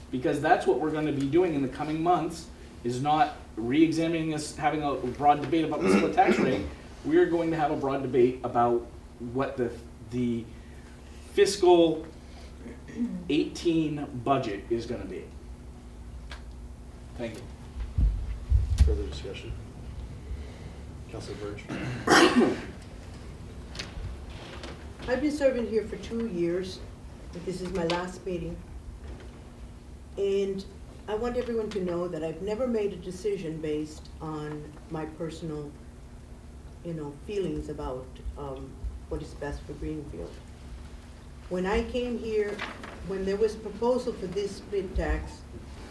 Speaker 6: Because that's what we're going to be doing in the coming months, is not re-examining this, having a broad debate about the split tax rate. We are going to have a broad debate about what the fiscal 18 budget is going to be. Thank you.
Speaker 2: Further discussion? Councilor Burge.
Speaker 10: I've been serving here for 2 years, but this is my last meeting. And I want everyone to know that I've never made a decision based on my personal, feelings about what is best for Greenfield. When I came here, when there was a proposal for this split tax,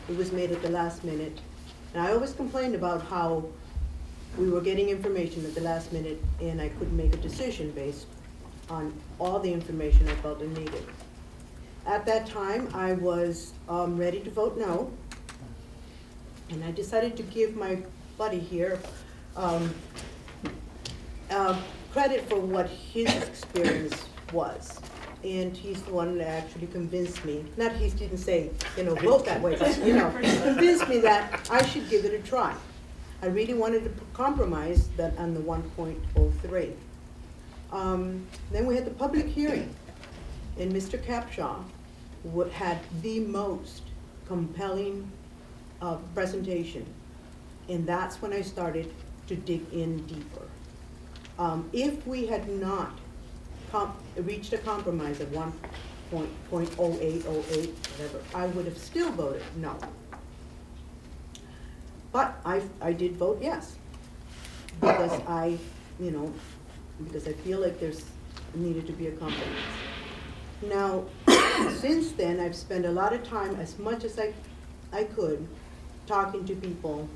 Speaker 10: it was made at the last minute. And I always complained about how we were getting information at the last minute and I couldn't make a decision based on all the information I felt I needed. At that time, I was ready to vote no. And I decided to give my buddy here credit for what his experience was. And he's the one that actually convinced me, not he didn't say, vote that way, but, convinced me that I should give it a try. I really wanted to compromise that on the 1.03. Then we had the public hearing, and Mr. Capshaw had the most compelling presentation, and that's when I started to dig in deeper. If we had not reached a compromise of 1.0808, whatever, I would have still voted no. But I did vote yes, because because I feel like there's needed to be a compromise. Now, since then, I've spent a lot of time, as much as I could, talking to people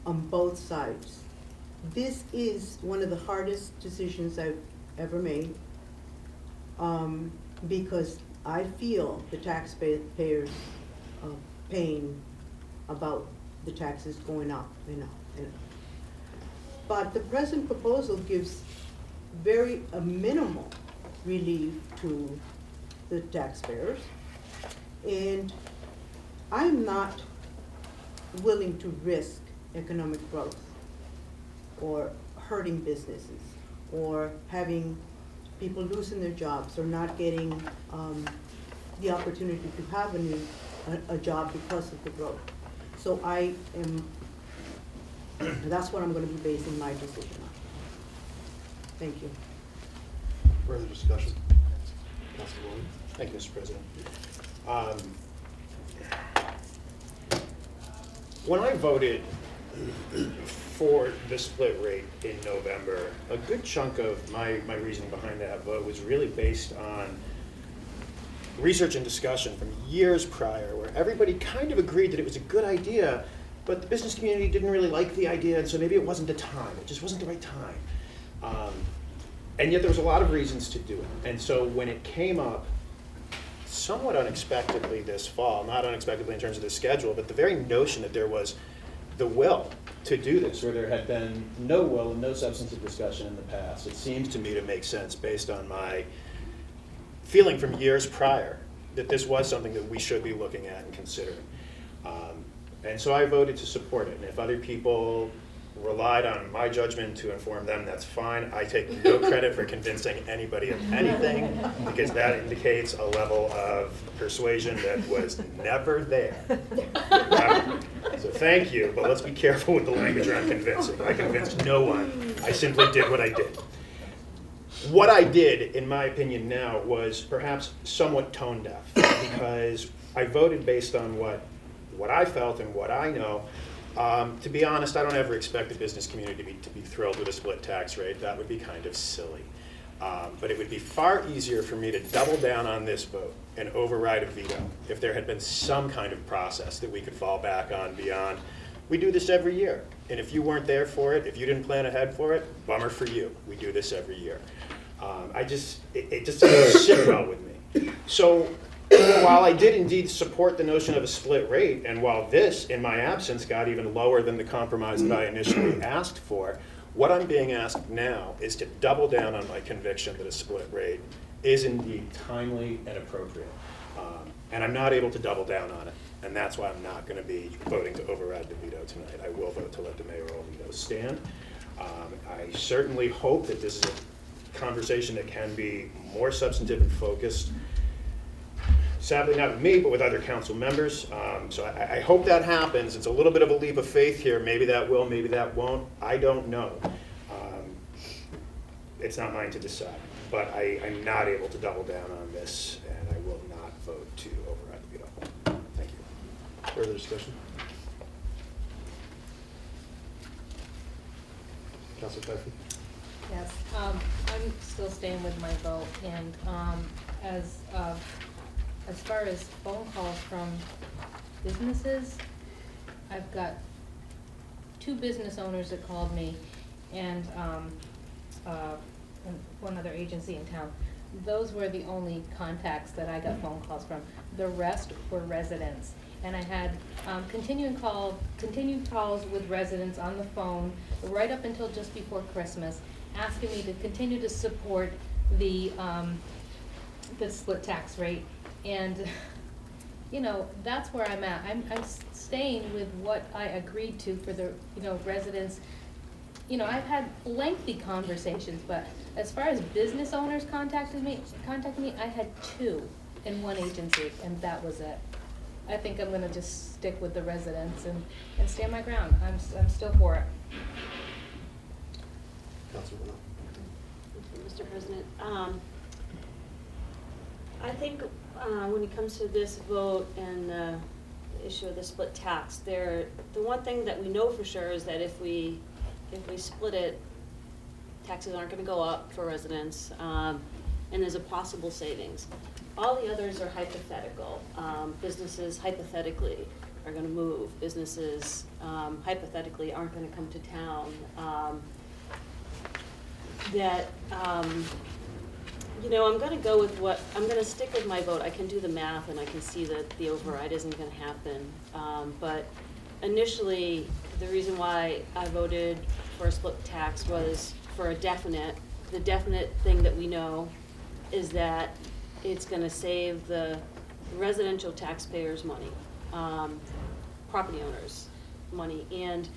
Speaker 10: on both sides. This is one of the hardest decisions I've ever made, because I feel the taxpayers pain about the taxes going up, But the present proposal gives a minimal relief to the taxpayers, and I'm not willing to risk economic growth or hurting businesses or having people losing their jobs or not getting the opportunity to have a job because of the growth. So that's what I'm going to be basing my decision on. Thank you.
Speaker 2: Further discussion? Councilor Williams.
Speaker 11: Thank you, Mr. President. When I voted for the split rate in November, a good chunk of my reasoning behind that vote was really based on research and discussion from years prior, where everybody kind of agreed that it was a good idea, but the business community didn't really like the idea, and so maybe it wasn't the time. It just wasn't the right time. And yet there was a lot of reasons to do it. And so when it came up somewhat unexpectedly this fall, not unexpectedly in terms of the schedule, but the very notion that there was the will to do this, where there had been no will and no substantive discussion in the past, it seems to me to make sense based on my feeling from years prior that this was something that we should be looking at and considering. And so I voted to support it. And if other people relied on my judgment to inform them, that's fine. I take no credit for convincing anybody of anything, because that indicates a level of persuasion that was never there. So thank you, but let's be careful with the language around convincing. I convinced no one. I simply did what I did. What I did, in my opinion now, was perhaps somewhat tone deaf, because I voted based on what I felt and what I know. To be honest, I don't ever expect the business community to be thrilled with a split tax rate. That would be kind of silly. But it would be far easier for me to double down on this vote and override a veto if there had been some kind of process that we could fall back on beyond, we do this every year. And if you weren't there for it, if you didn't plan ahead for it, bummer for you. We do this every year. It just doesn't sit well with me. So while I did indeed support the notion of a split rate, and while this, in my absence, got even lower than the compromise that I initially asked for, what I'm being asked now is to double down on my conviction that a split rate is indeed timely and appropriate. And I'm not able to double down on it, and that's why I'm not going to be voting to override the veto tonight. I will vote to let the mayoral veto stand. I certainly hope that this is a conversation that can be more substantive and focused. Sadly, not with me, but with other council members. So I hope that happens. It's a little bit of a leap of faith here. Maybe that will, maybe that won't. I don't know. It's not mine to decide. But I'm not able to double down on this, and I will not vote to override the veto. Thank you.
Speaker 2: Further discussion? Councilor Pfeiffer?
Speaker 12: Yes, I'm still staying with my vote, and as far as phone calls from businesses, I've got 2 business owners that called me, and one other agency in town. Those were the only contacts that I got phone calls from. The rest were residents. And I had continued calls with residents on the phone right up until just before Christmas, asking me to continue to support the split tax rate. And, you know, that's where I'm at. I'm staying with what I agreed to for the, residents. I've had lengthy conversations, but as far as business owners contacted me, I had 2 in one agency, and that was it. I think I'm gonna just stick with the residents and stand my ground. I'm still for it.
Speaker 2: Councilor Bernal?
Speaker 13: Mr. President, I think when it comes to this vote and the issue of the split tax, the one thing that we know for sure is that if we split it, taxes aren't going to go up for residents, and there's a possible savings. All the others are hypothetical. Businesses hypothetically are going to move. Businesses hypothetically aren't going to come to town. I'm going to go with I'm going to stick with my vote. I can do the math and I can see that the override isn't going to happen. But initially, the reason why I voted for a split tax was for the definite thing that we know is that it's going to save the residential taxpayers money, property owners money, and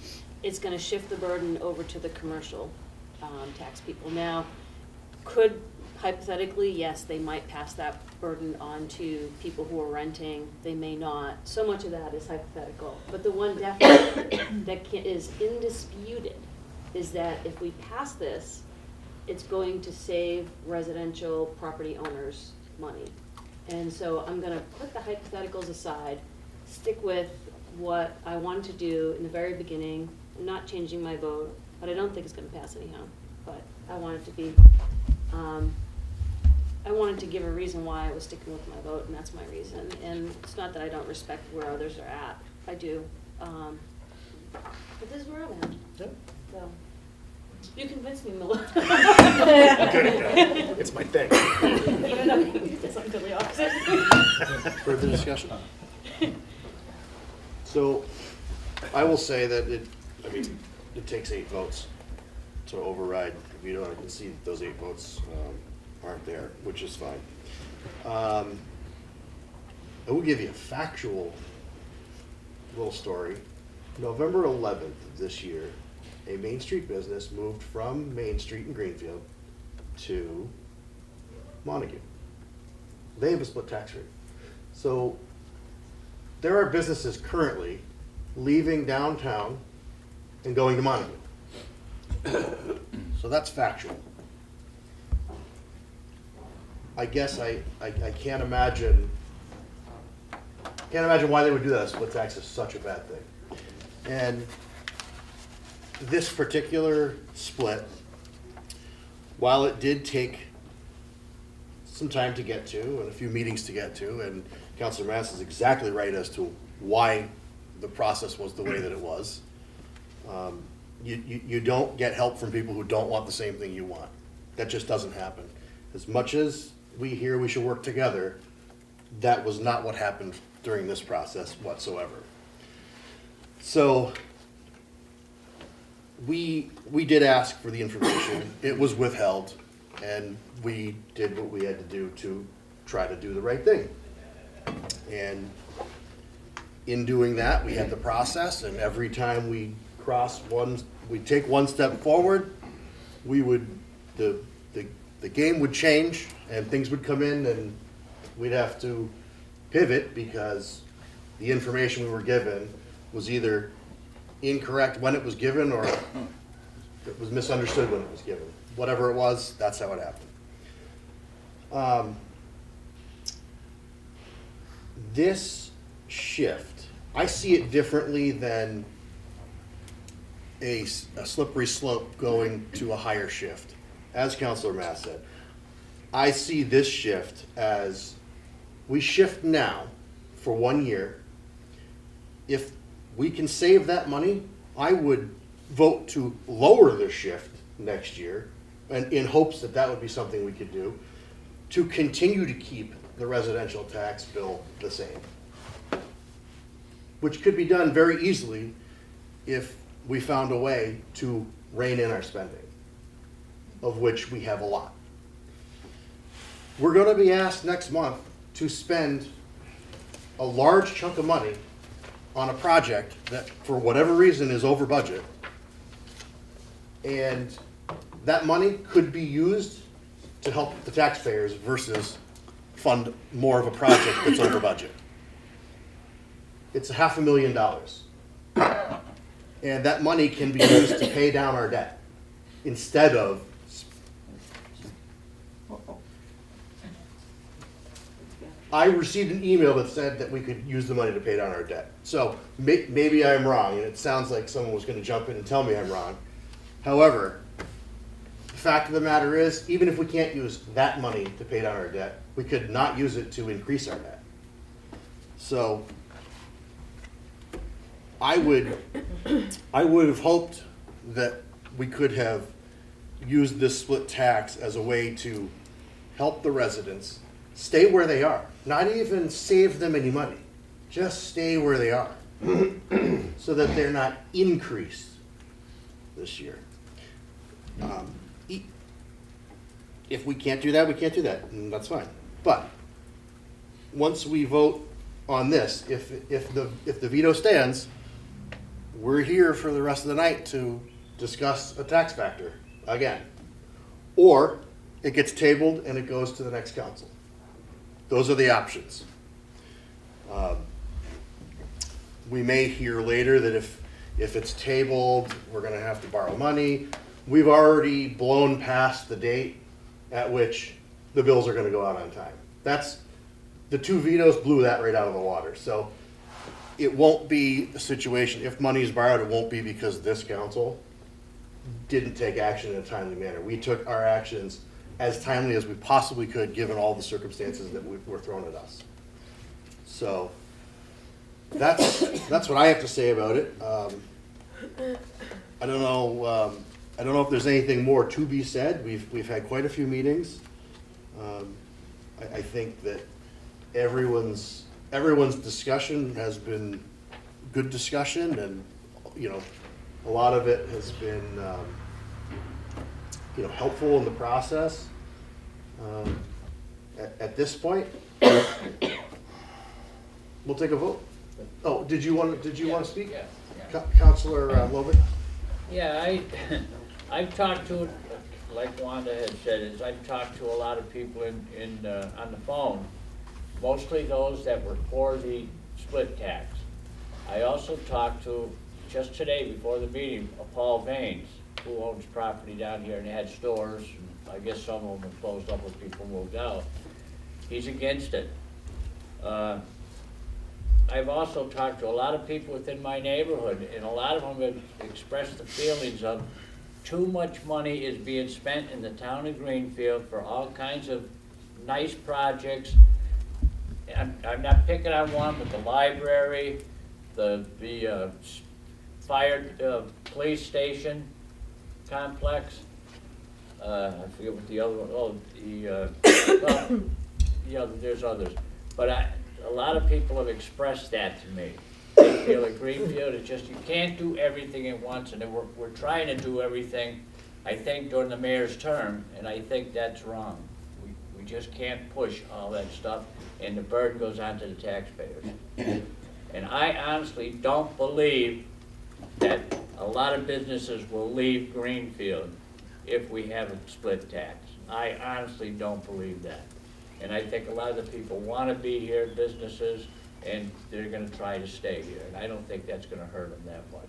Speaker 13: it's going to shift the burden over to the commercial tax people. Now, hypothetically, yes, they might pass that burden on to people who are renting. They may not. So much of that is hypothetical. But the one definite that is indisputed is that if we pass this, it's going to save residential property owners money. And so I'm going to put the hypotheticals aside, stick with what I wanted to do in the very beginning, I'm not changing my vote, but I don't think it's gonna pass anyhow. But I wanted to be, I wanted to give a reason why I was sticking with my vote, and that's my reason. And it's not that I don't respect where others are at, I do. But this is where I'm at,
Speaker 2: Yep.
Speaker 13: so. You convinced me, Miller.
Speaker 11: I'm good at that. It's my thing.
Speaker 13: Even though it's like totally opposite.
Speaker 2: Further discussion? So, I will say that it takes 8 votes to override the veto. I can see that those 8 votes aren't there, which is fine. I will give you a factual little story. November 11th of this year, a Main Street business moved from Main Street in Greenfield to Montague. They have a split tax rate. So there are businesses currently leaving downtown and going to Montague. So that's factual. I guess I can't imagine why they would do that. Split tax is such a bad thing. And this particular split, while it did take some time to get to and a few meetings to get to, and Councilor Mass is exactly right as to why the process was the way that it was. You don't get help from people who don't want the same thing you want. That just doesn't happen. As much as we hear we should work together, that was not what happened during this process whatsoever. So we did ask for the information. It was withheld, and we did what we had to do to try to do the right thing. And in doing that, we had the process, and every time we take one step forward, the game would change and things would come in, and we'd have to pivot because the information we were given was either incorrect when it was given or it was misunderstood when it was given. Whatever it was, that's how it happened. This shift, I see it differently than a slippery slope going to a higher shift. As Councilor Mass said, I see this shift as we shift now for 1 year. If we can save that money, I would vote to lower the shift next year, and in hopes that that would be something we could do, to continue to keep the residential tax bill the same. Which could be done very easily if we found a way to rein in our spending, of which we have a lot. We're going to be asked next month to spend a large chunk of money on a project that, for whatever reason, is over budget. And that money could be used to help the taxpayers versus fund more of a project that's over budget. It's $500,000. And that money can be used to pay down our debt instead of I received an email that said that we could use the money to pay down our debt. So maybe I'm wrong, and it sounds like someone was going to jump in and tell me I'm wrong. However, the fact of the matter is, even if we can't use that money to pay down our debt, we could not use it to increase our debt. So I would have hoped that we could have used this split tax as a way to help the residents stay where they are, not even save them any money, just stay where they are so that they're not increased this year. If we can't do that, we can't do that, and that's fine. But once we vote on this, if the veto stands, we're here for the rest of the night to discuss a tax factor again. Or it gets tabled and it goes to the next council. Those are the options. We may hear later that if it's tabled, we're going to have to borrow money. We've already blown past the date at which the bills are going to go out on time. The 2 vetoes blew that right out of the water. So it won't be a situation, if money is borrowed, it won't be because this council didn't take action in a timely manner. We took our actions as timely as we possibly could, given all the circumstances that were thrown at us. So, that's what I have to say about it. I don't know if there's anything more to be said. We've had quite a few meetings. I think that everyone's discussion has been good discussion, and a lot of it has been helpful in the process. At this point, we'll take a vote. Oh, did you want to speak?
Speaker 14: Yeah.
Speaker 2: Councilor Lovick?
Speaker 14: Yeah, I've talked to, like Wanda had said, I've talked to a lot of people on the phone, mostly those that were for the split tax. I also talked to, just today before the meeting, Paul Baines, who owns property down here and had stores. I guess some of them have closed up when people moved out. He's against it. I've also talked to a lot of people within my neighborhood, and a lot of them have expressed the feelings of too much money is being spent in the town of Greenfield for all kinds of nice projects. I'm not picking on one, but the library, the fire police station complex. I forget what the other one. There's others, but a lot of people have expressed that to me. They feel like Greenfield is just, you can't do everything at once, and we're trying to do everything, I think, during the mayor's term, and I think that's wrong. We just can't push all that stuff, and the burden goes on to the taxpayers. And I honestly don't believe that a lot of businesses will leave Greenfield if we have a split tax. I honestly don't believe that. And I think a lot of the people want to be here, businesses, and they're going to try to stay here. And I don't think that's going to hurt them that much.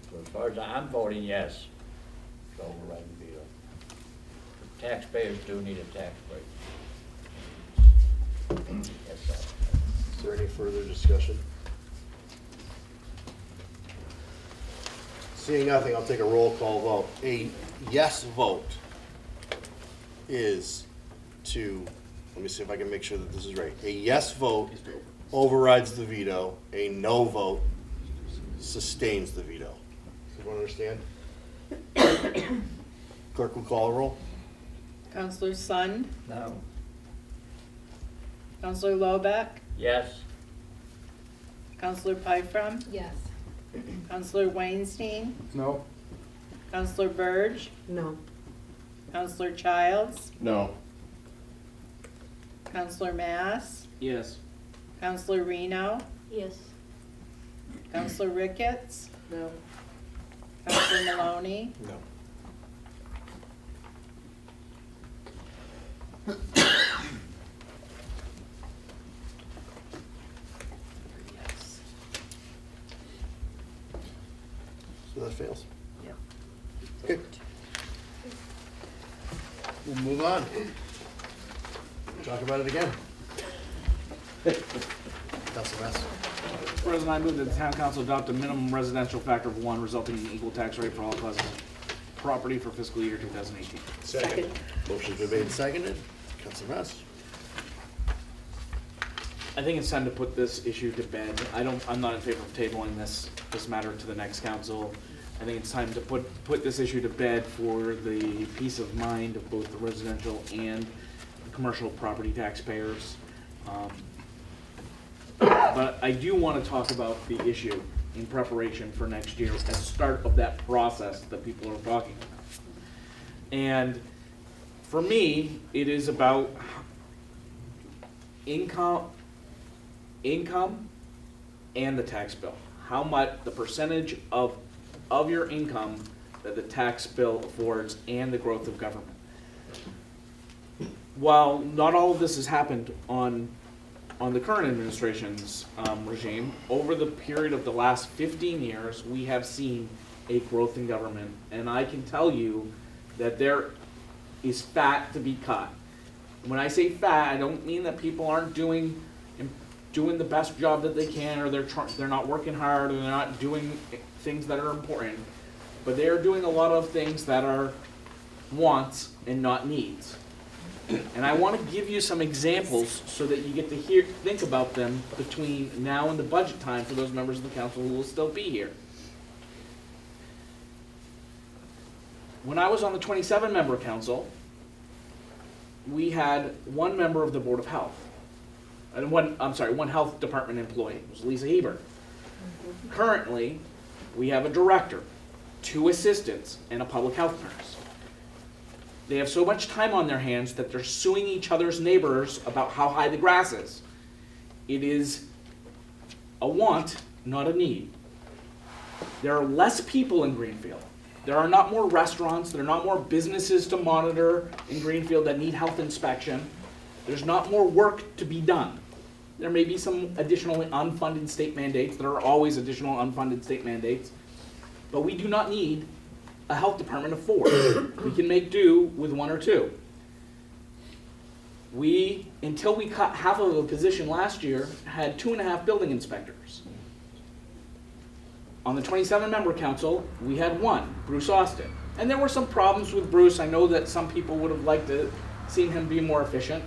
Speaker 14: So as far as I'm voting yes, to override the veto. Taxpayers do need a tax break. That's all.
Speaker 2: Is there any further discussion? Seeing nothing, I'll take a roll call vote. A yes vote is to, let me see if I can make sure that this is right. A yes vote overrides the veto. A no vote sustains the veto. Does everyone understand? Clerk will call a roll.
Speaker 3: Counselor Sund,
Speaker 4: No.
Speaker 3: Counselor Lobeck,
Speaker 14: Yes.
Speaker 3: Counselor Pyfrom,
Speaker 12: Yes.
Speaker 3: Counselor Weinstein,
Speaker 9: No?
Speaker 3: Counselor Burge,
Speaker 10: No.
Speaker 3: Counselor Childs,
Speaker 2: No.
Speaker 3: Counselor Mass,
Speaker 6: Yes.
Speaker 3: Counselor Reno,
Speaker 13: Yes.
Speaker 3: Counselor Ricketts,
Speaker 5: No.
Speaker 3: Counselor Maloney,
Speaker 2: No. So that fails.
Speaker 3: Yeah.
Speaker 2: Okay. We'll move on. Talk about it again. Council Mass.
Speaker 6: President, I move that the town council adopt a minimum residential factor of 1 resulting in equal tax rate for all classes of property for fiscal year 2018.
Speaker 2: Second. Motion's been made and seconded. Council Mass.
Speaker 6: I think it's time to put this issue to bed. I'm not in favor of tabling this matter to the next council. I think it's time to put this issue to bed for the peace of mind of both the residential and the commercial property taxpayers. But I do want to talk about the issue in preparation for next year as start of that process that people are talking about. And for me, it is about income and the tax bill. How much, the percentage of your income that the tax bill affords and the growth of government. While not all of this has happened on the current administration's regime, over the period of the last 15 years, we have seen a growth in government. And I can tell you that there is fat to be cut. When I say fat, I don't mean that people aren't doing doing the best job that they can, or they're not working hard, or they're not doing things that are important, but they are doing a lot of things that are wants and not needs. And I want to give you some examples so that you get to think about them between now and the budget time for those members of the council who will still be here. When I was on the 27-member council, we had one member of the Board of Health. And one health department employee. It was Lisa Heber. Currently, we have a director, 2 assistants, and a public health nurse. They have so much time on their hands that they're suing each other's neighbors about how high the grass is. It is a want, not a need. There are less people in Greenfield. There are not more restaurants, there are not more businesses to monitor in Greenfield that need health inspection. There's not more work to be done. There may be some additional unfunded state mandates. There are always additional unfunded state mandates. But we do not need a health department of 4. We can make do with 1 or 2. We, until we cut half of a position last year, had 2.5 building inspectors. On the 27-member council, we had 1, Bruce Austin. And there were some problems with Bruce. I know that some people would have liked to see him be more efficient.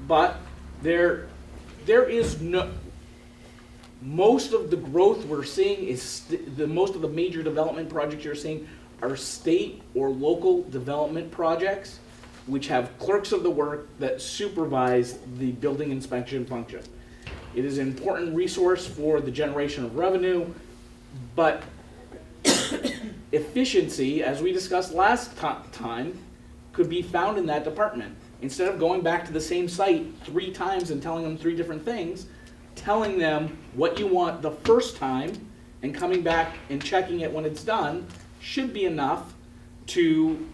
Speaker 6: But there is no, most of the growth we're seeing is, most of the major development projects you're seeing are state or local development projects, which have clerks of the work that supervise the building inspection function. It is an important resource for the generation of revenue, but efficiency, as we discussed last time, could be found in that department. Instead of going back to the same site 3 times and telling them 3 different things, telling them what you want the first time and coming back and checking it when it's done should be enough to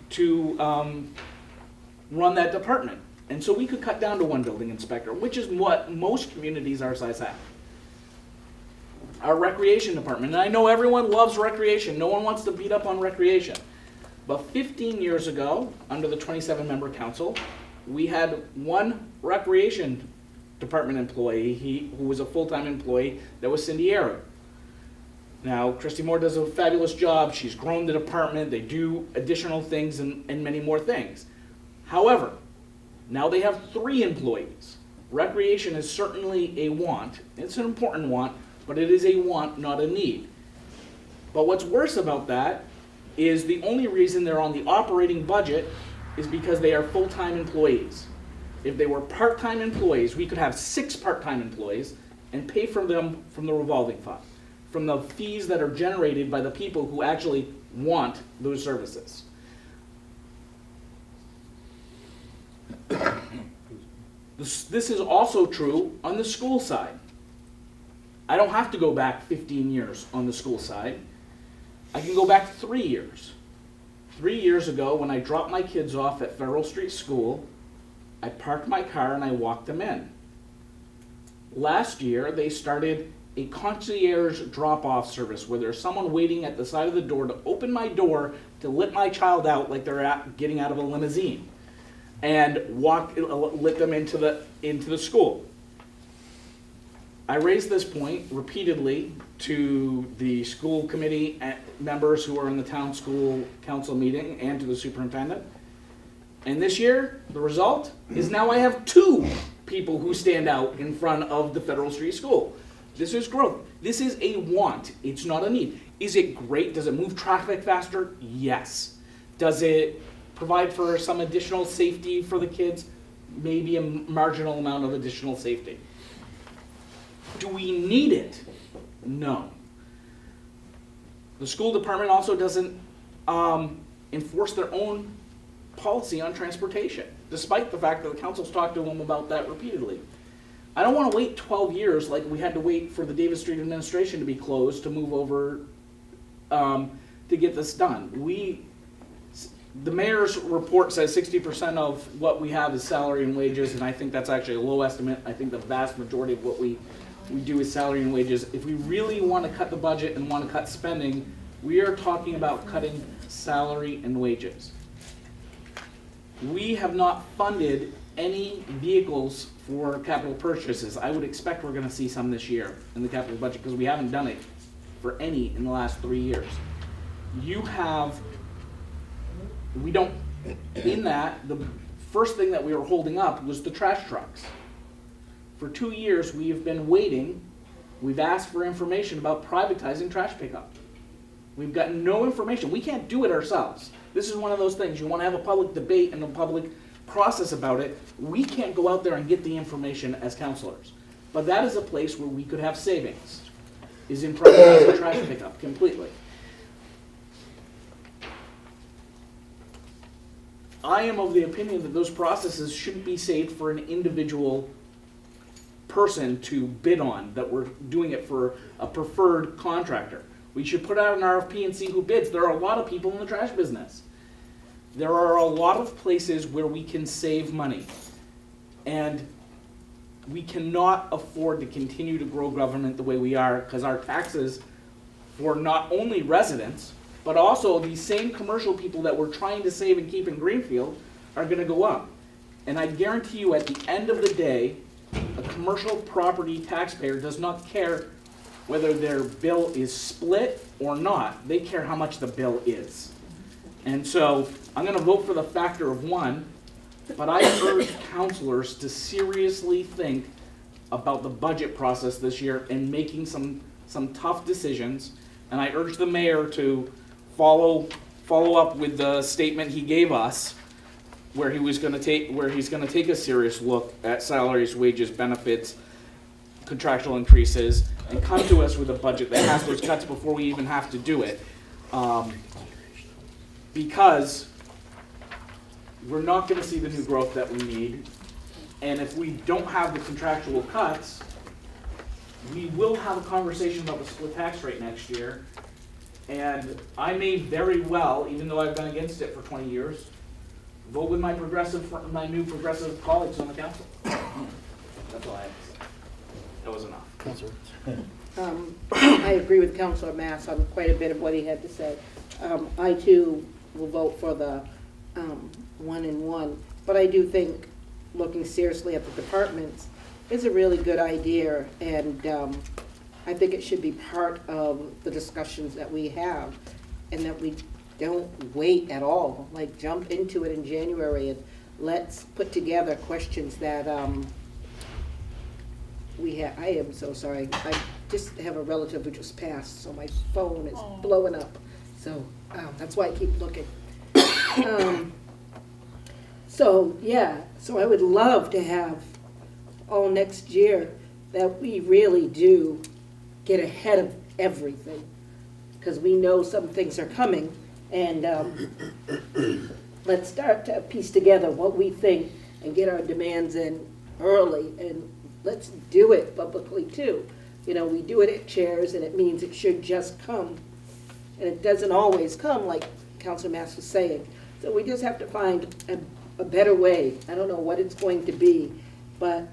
Speaker 6: run that department. And so we could cut down to 1 building inspector, which is what most communities our size have. Our recreation department, and I know everyone loves recreation. No one wants to beat up on recreation. But 15 years ago, under the 27-member council, we had 1 recreation department employee who was a full-time employee. That was Cindy Arrow. Now, Christy Moore does a fabulous job. She's grown the department. They do additional things and many more things. However, now they have 3 employees. Recreation is certainly a want. It's an important want, but it is a want, not a need. But what's worse about that is the only reason they're on the operating budget is because they are full-time employees. If they were part-time employees, we could have 6 part-time employees and pay for them from the revolving fund, from the fees that are generated by the people who actually want those services. This is also true on the school side. I don't have to go back 15 years on the school side. I can go back 3 years. 3 years ago, when I dropped my kids off at Federal Street School, I parked my car and I walked them in. Last year, they started a concierge drop-off service where there's someone waiting at the side of the door to open my door to let my child out like they're getting out of a limousine, and let them into the school. I raised this point repeatedly to the school committee members who are in the town school council meeting and to the superintendent. And this year, the result is now I have 2 people who stand out in front of the Federal Street School. This is growth. This is a want. It's not a need. Is it great? Does it move traffic faster? Yes. Does it provide for some additional safety for the kids? Maybe a marginal amount of additional safety. Do we need it? No. The school department also doesn't enforce their own policy on transportation, despite the fact that the council's talked to them about that repeatedly. I don't want to wait 12 years like we had to wait for the Davis Street administration to be closed to move over to get this done. The mayor's report says 60% of what we have is salary and wages, and I think that's actually a low estimate. I think the vast majority of what we do is salary and wages. If we really want to cut the budget and want to cut spending, we are talking about cutting salary and wages. We have not funded any vehicles for capital purchases. I would expect we're gonna see some this year in the capital budget, because we haven't done it for any in the last 3 years. In that, the first thing that we were holding up was the trash trucks. For 2 years, we have been waiting. We've asked for information about privatizing trash pickup. We've gotten no information. We can't do it ourselves. This is one of those things, you want to have a public debate and a public process about it. We can't go out there and get the information as councilors. But that is a place where we could have savings, is in privatizing trash pickup completely. I am of the opinion that those processes shouldn't be saved for an individual person to bid on, that we're doing it for a preferred contractor. We should put out an RFP and see who bids. There are a lot of people in the trash business. There are a lot of places where we can save money. And we cannot afford to continue to grow government the way we are, because our taxes for not only residents, but also these same commercial people that we're trying to save and keep in Greenfield are gonna go up. And I guarantee you, at the end of the day, a commercial property taxpayer does not care whether their bill is split or not. They care how much the bill is. And so I'm gonna vote for the factor of 1, but I urge councilors to seriously think about the budget process this year and making some tough decisions. And I urge the mayor to follow up with the statement he gave us, where he's gonna take a serious look at salaries, wages, benefits, contractual increases, and come to us with a budget that has those cuts before we even have to do it. Because we're not gonna see the new growth that we need. And if we don't have the contractual cuts, we will have a conversation about the split tax rate next year. And I may very well, even though I've been against it for 20 years, vote with my new progressive colleagues on the council. That's all I have to say. That was enough.
Speaker 2: Counselor.
Speaker 5: I agree with Councilor Mass on quite a bit of what he had to say. I too will vote for the 1 and 1, but I do think looking seriously at the departments is a really good idea, and I think it should be part of the discussions that we have, and that we don't wait at all, like jump into it in January, and let's put together questions that we have. I am so sorry. I just have a relative who just passed, so my phone is blowing up. So that's why I keep looking. So I would love to have all next year that we really do get ahead of everything, because we know some things are coming, and let's start to piece together what we think and get our demands in early, and let's do it publicly too. You know, we do it at chairs, and it means it should just come, and it doesn't always come, like Councilor Mass was saying. So we just have to find a better way. I don't know what it's going to be, but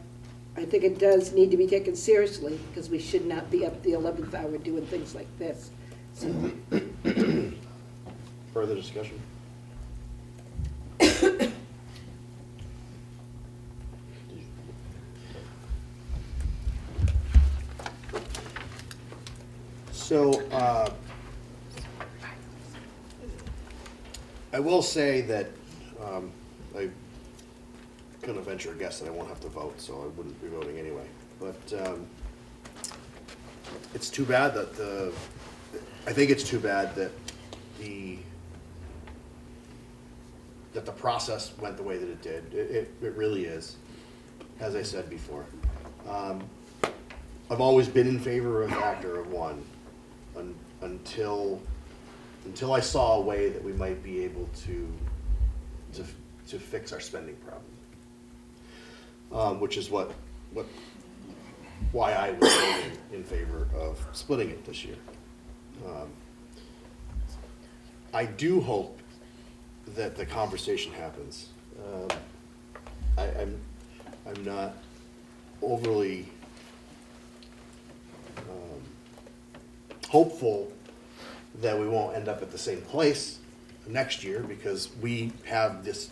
Speaker 5: I think it does need to be taken seriously, because we should not be up the 11th hour doing things like this. So.
Speaker 2: Further discussion? So, I will say that I couldn't venture a guess that I won't have to vote, so I wouldn't be voting anyway. But it's too bad that I think it's too bad that the process went the way that it did. It really is, as I said before. I've always been in favor of factor of 1 until I saw a way that we might be able to fix our spending problem, which is why I was voting in favor of splitting it this year. I do hope that the conversation happens. I'm not overly hopeful that we won't end up at the same place next year, because we have this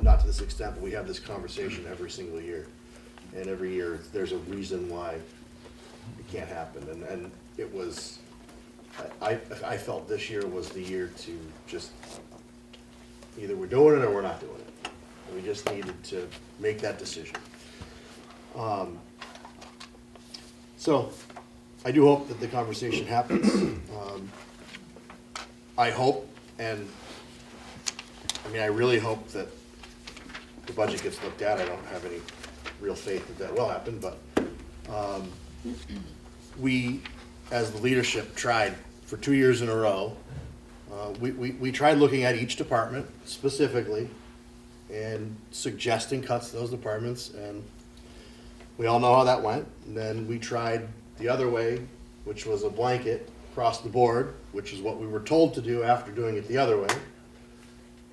Speaker 2: not to this extent, but we have this conversation every single year. And every year, there's a reason why it can't happen. And it was, I felt this year was the year to just, either we're doing it or we're not doing it. We just needed to make that decision. So, I do hope that the conversation happens. I hope, and I really hope that the budget gets looked at. I don't have any real faith that that will happen, but we, as the leadership, tried for 2 years in a row. We tried looking at each department specifically and suggesting cuts to those departments, and we all know how that went. And then we tried the other way, which was a blanket across the board, which is what we were told to do after doing it the other way.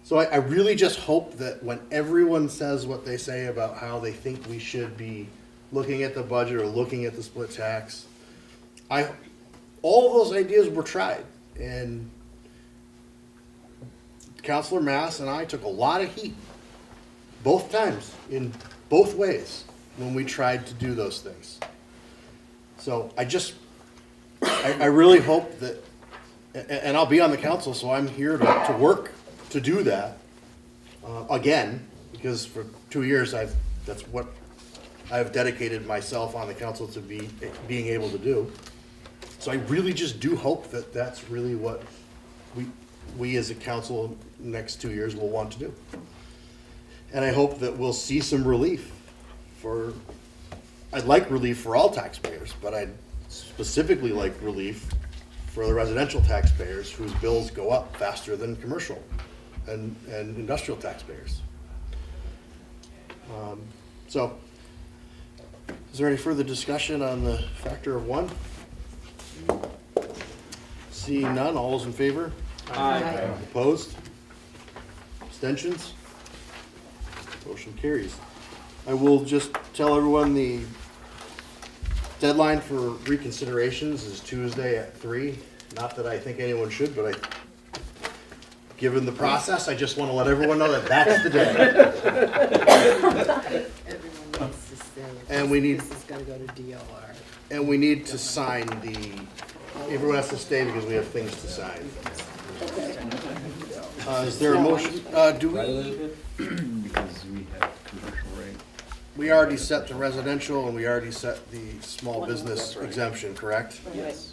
Speaker 2: So I really just hope that when everyone says what they say about how they think we should be looking at the budget or looking at the split tax, all of those ideas were tried. And Councilor Mass and I took a lot of heat, both times, in both ways, when we tried to do those things. So I really hope that, and I'll be on the council, so I'm here to work to do that again, because for 2 years that's what I've dedicated myself on the council to being able to do. So I really just do hope that that's really what we as a council next 2 years will want to do. And I hope that we'll see some relief I'd like relief for all taxpayers, but I'd specifically like relief for the residential taxpayers whose bills go up faster than commercial and industrial taxpayers. So, is there any further discussion on the factor of one? Seeing none, all those in favor?
Speaker 6: Aye.
Speaker 2: Opposed? Abstentions? Motion carries. I will just tell everyone the deadline for reconsiderations is Tuesday at 3. Not that I think anyone should, but given the process, I just want to let everyone know that that's the day.
Speaker 5: Everyone needs to stay.
Speaker 2: And we need-
Speaker 5: This is gonna go to DOR.
Speaker 2: And we need to sign everyone has to stay because we have things to sign. Is there a motion? Do we?
Speaker 15: Because we have commercial rate.
Speaker 2: We already set the residential and we already set the small business exemption, correct?
Speaker 5: Yes.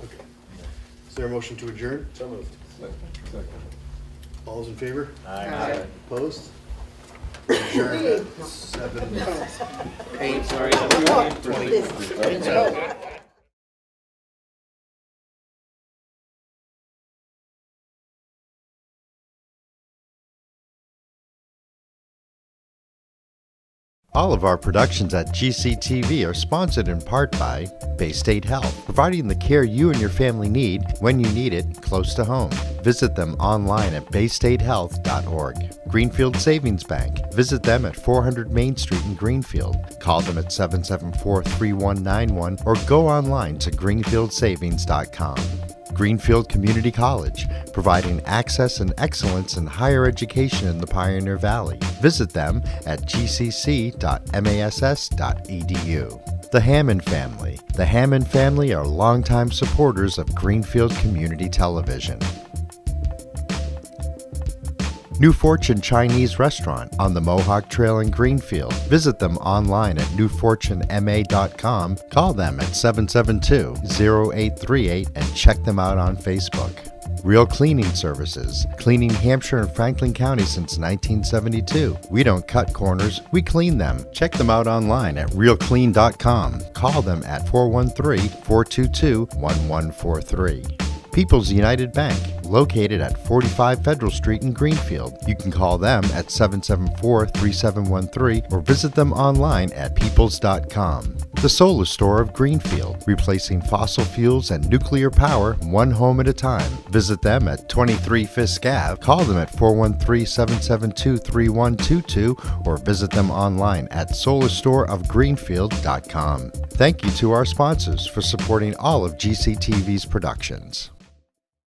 Speaker 2: Okay. Is there a motion to adjourn?
Speaker 11: So moved.
Speaker 2: All those in favor?
Speaker 13: Aye.
Speaker 2: Opposed? Adjourned at 7:08.
Speaker 6: Sorry.
Speaker 2: 20.
Speaker 1: All of our productions at GCTV are sponsored in part by Bay State Health, providing the care you and your family need when you need it close to home. Visit them online at baystatehealth.org. Greenfield Savings Bank. Visit them at 400 Main Street in Greenfield. Call them at 774-3191 or go online to greenfieldsavings.com. Greenfield Community College, providing access and excellence in higher education in the Pioneer Valley. Visit them at gcc.mass.edu. The Hammond Family. The Hammond family are longtime supporters of Greenfield Community Television. New Fortune Chinese Restaurant on the Mohawk Trail in Greenfield. Visit them online at newfortunema.com. Call them at 772-0838 and check them out on Facebook. Real Cleaning Services, cleaning Hampshire and Franklin County since 1972. We don't cut corners, we clean them. Check them out online at realclean.com. Call them at 413-422-1143. People's United Bank, located at 45 Federal Street in Greenfield. You can call them at 774-3713 or visit them online at peoples.com. The Solar Store of Greenfield, replacing fossil fuels and nuclear power one home at a time. Visit them at 23 Fisk Ave. Call them at 413-772-3122 or visit them online at solarstoreofgreenfield.com. Thank you to our sponsors for supporting all of GCTV's productions.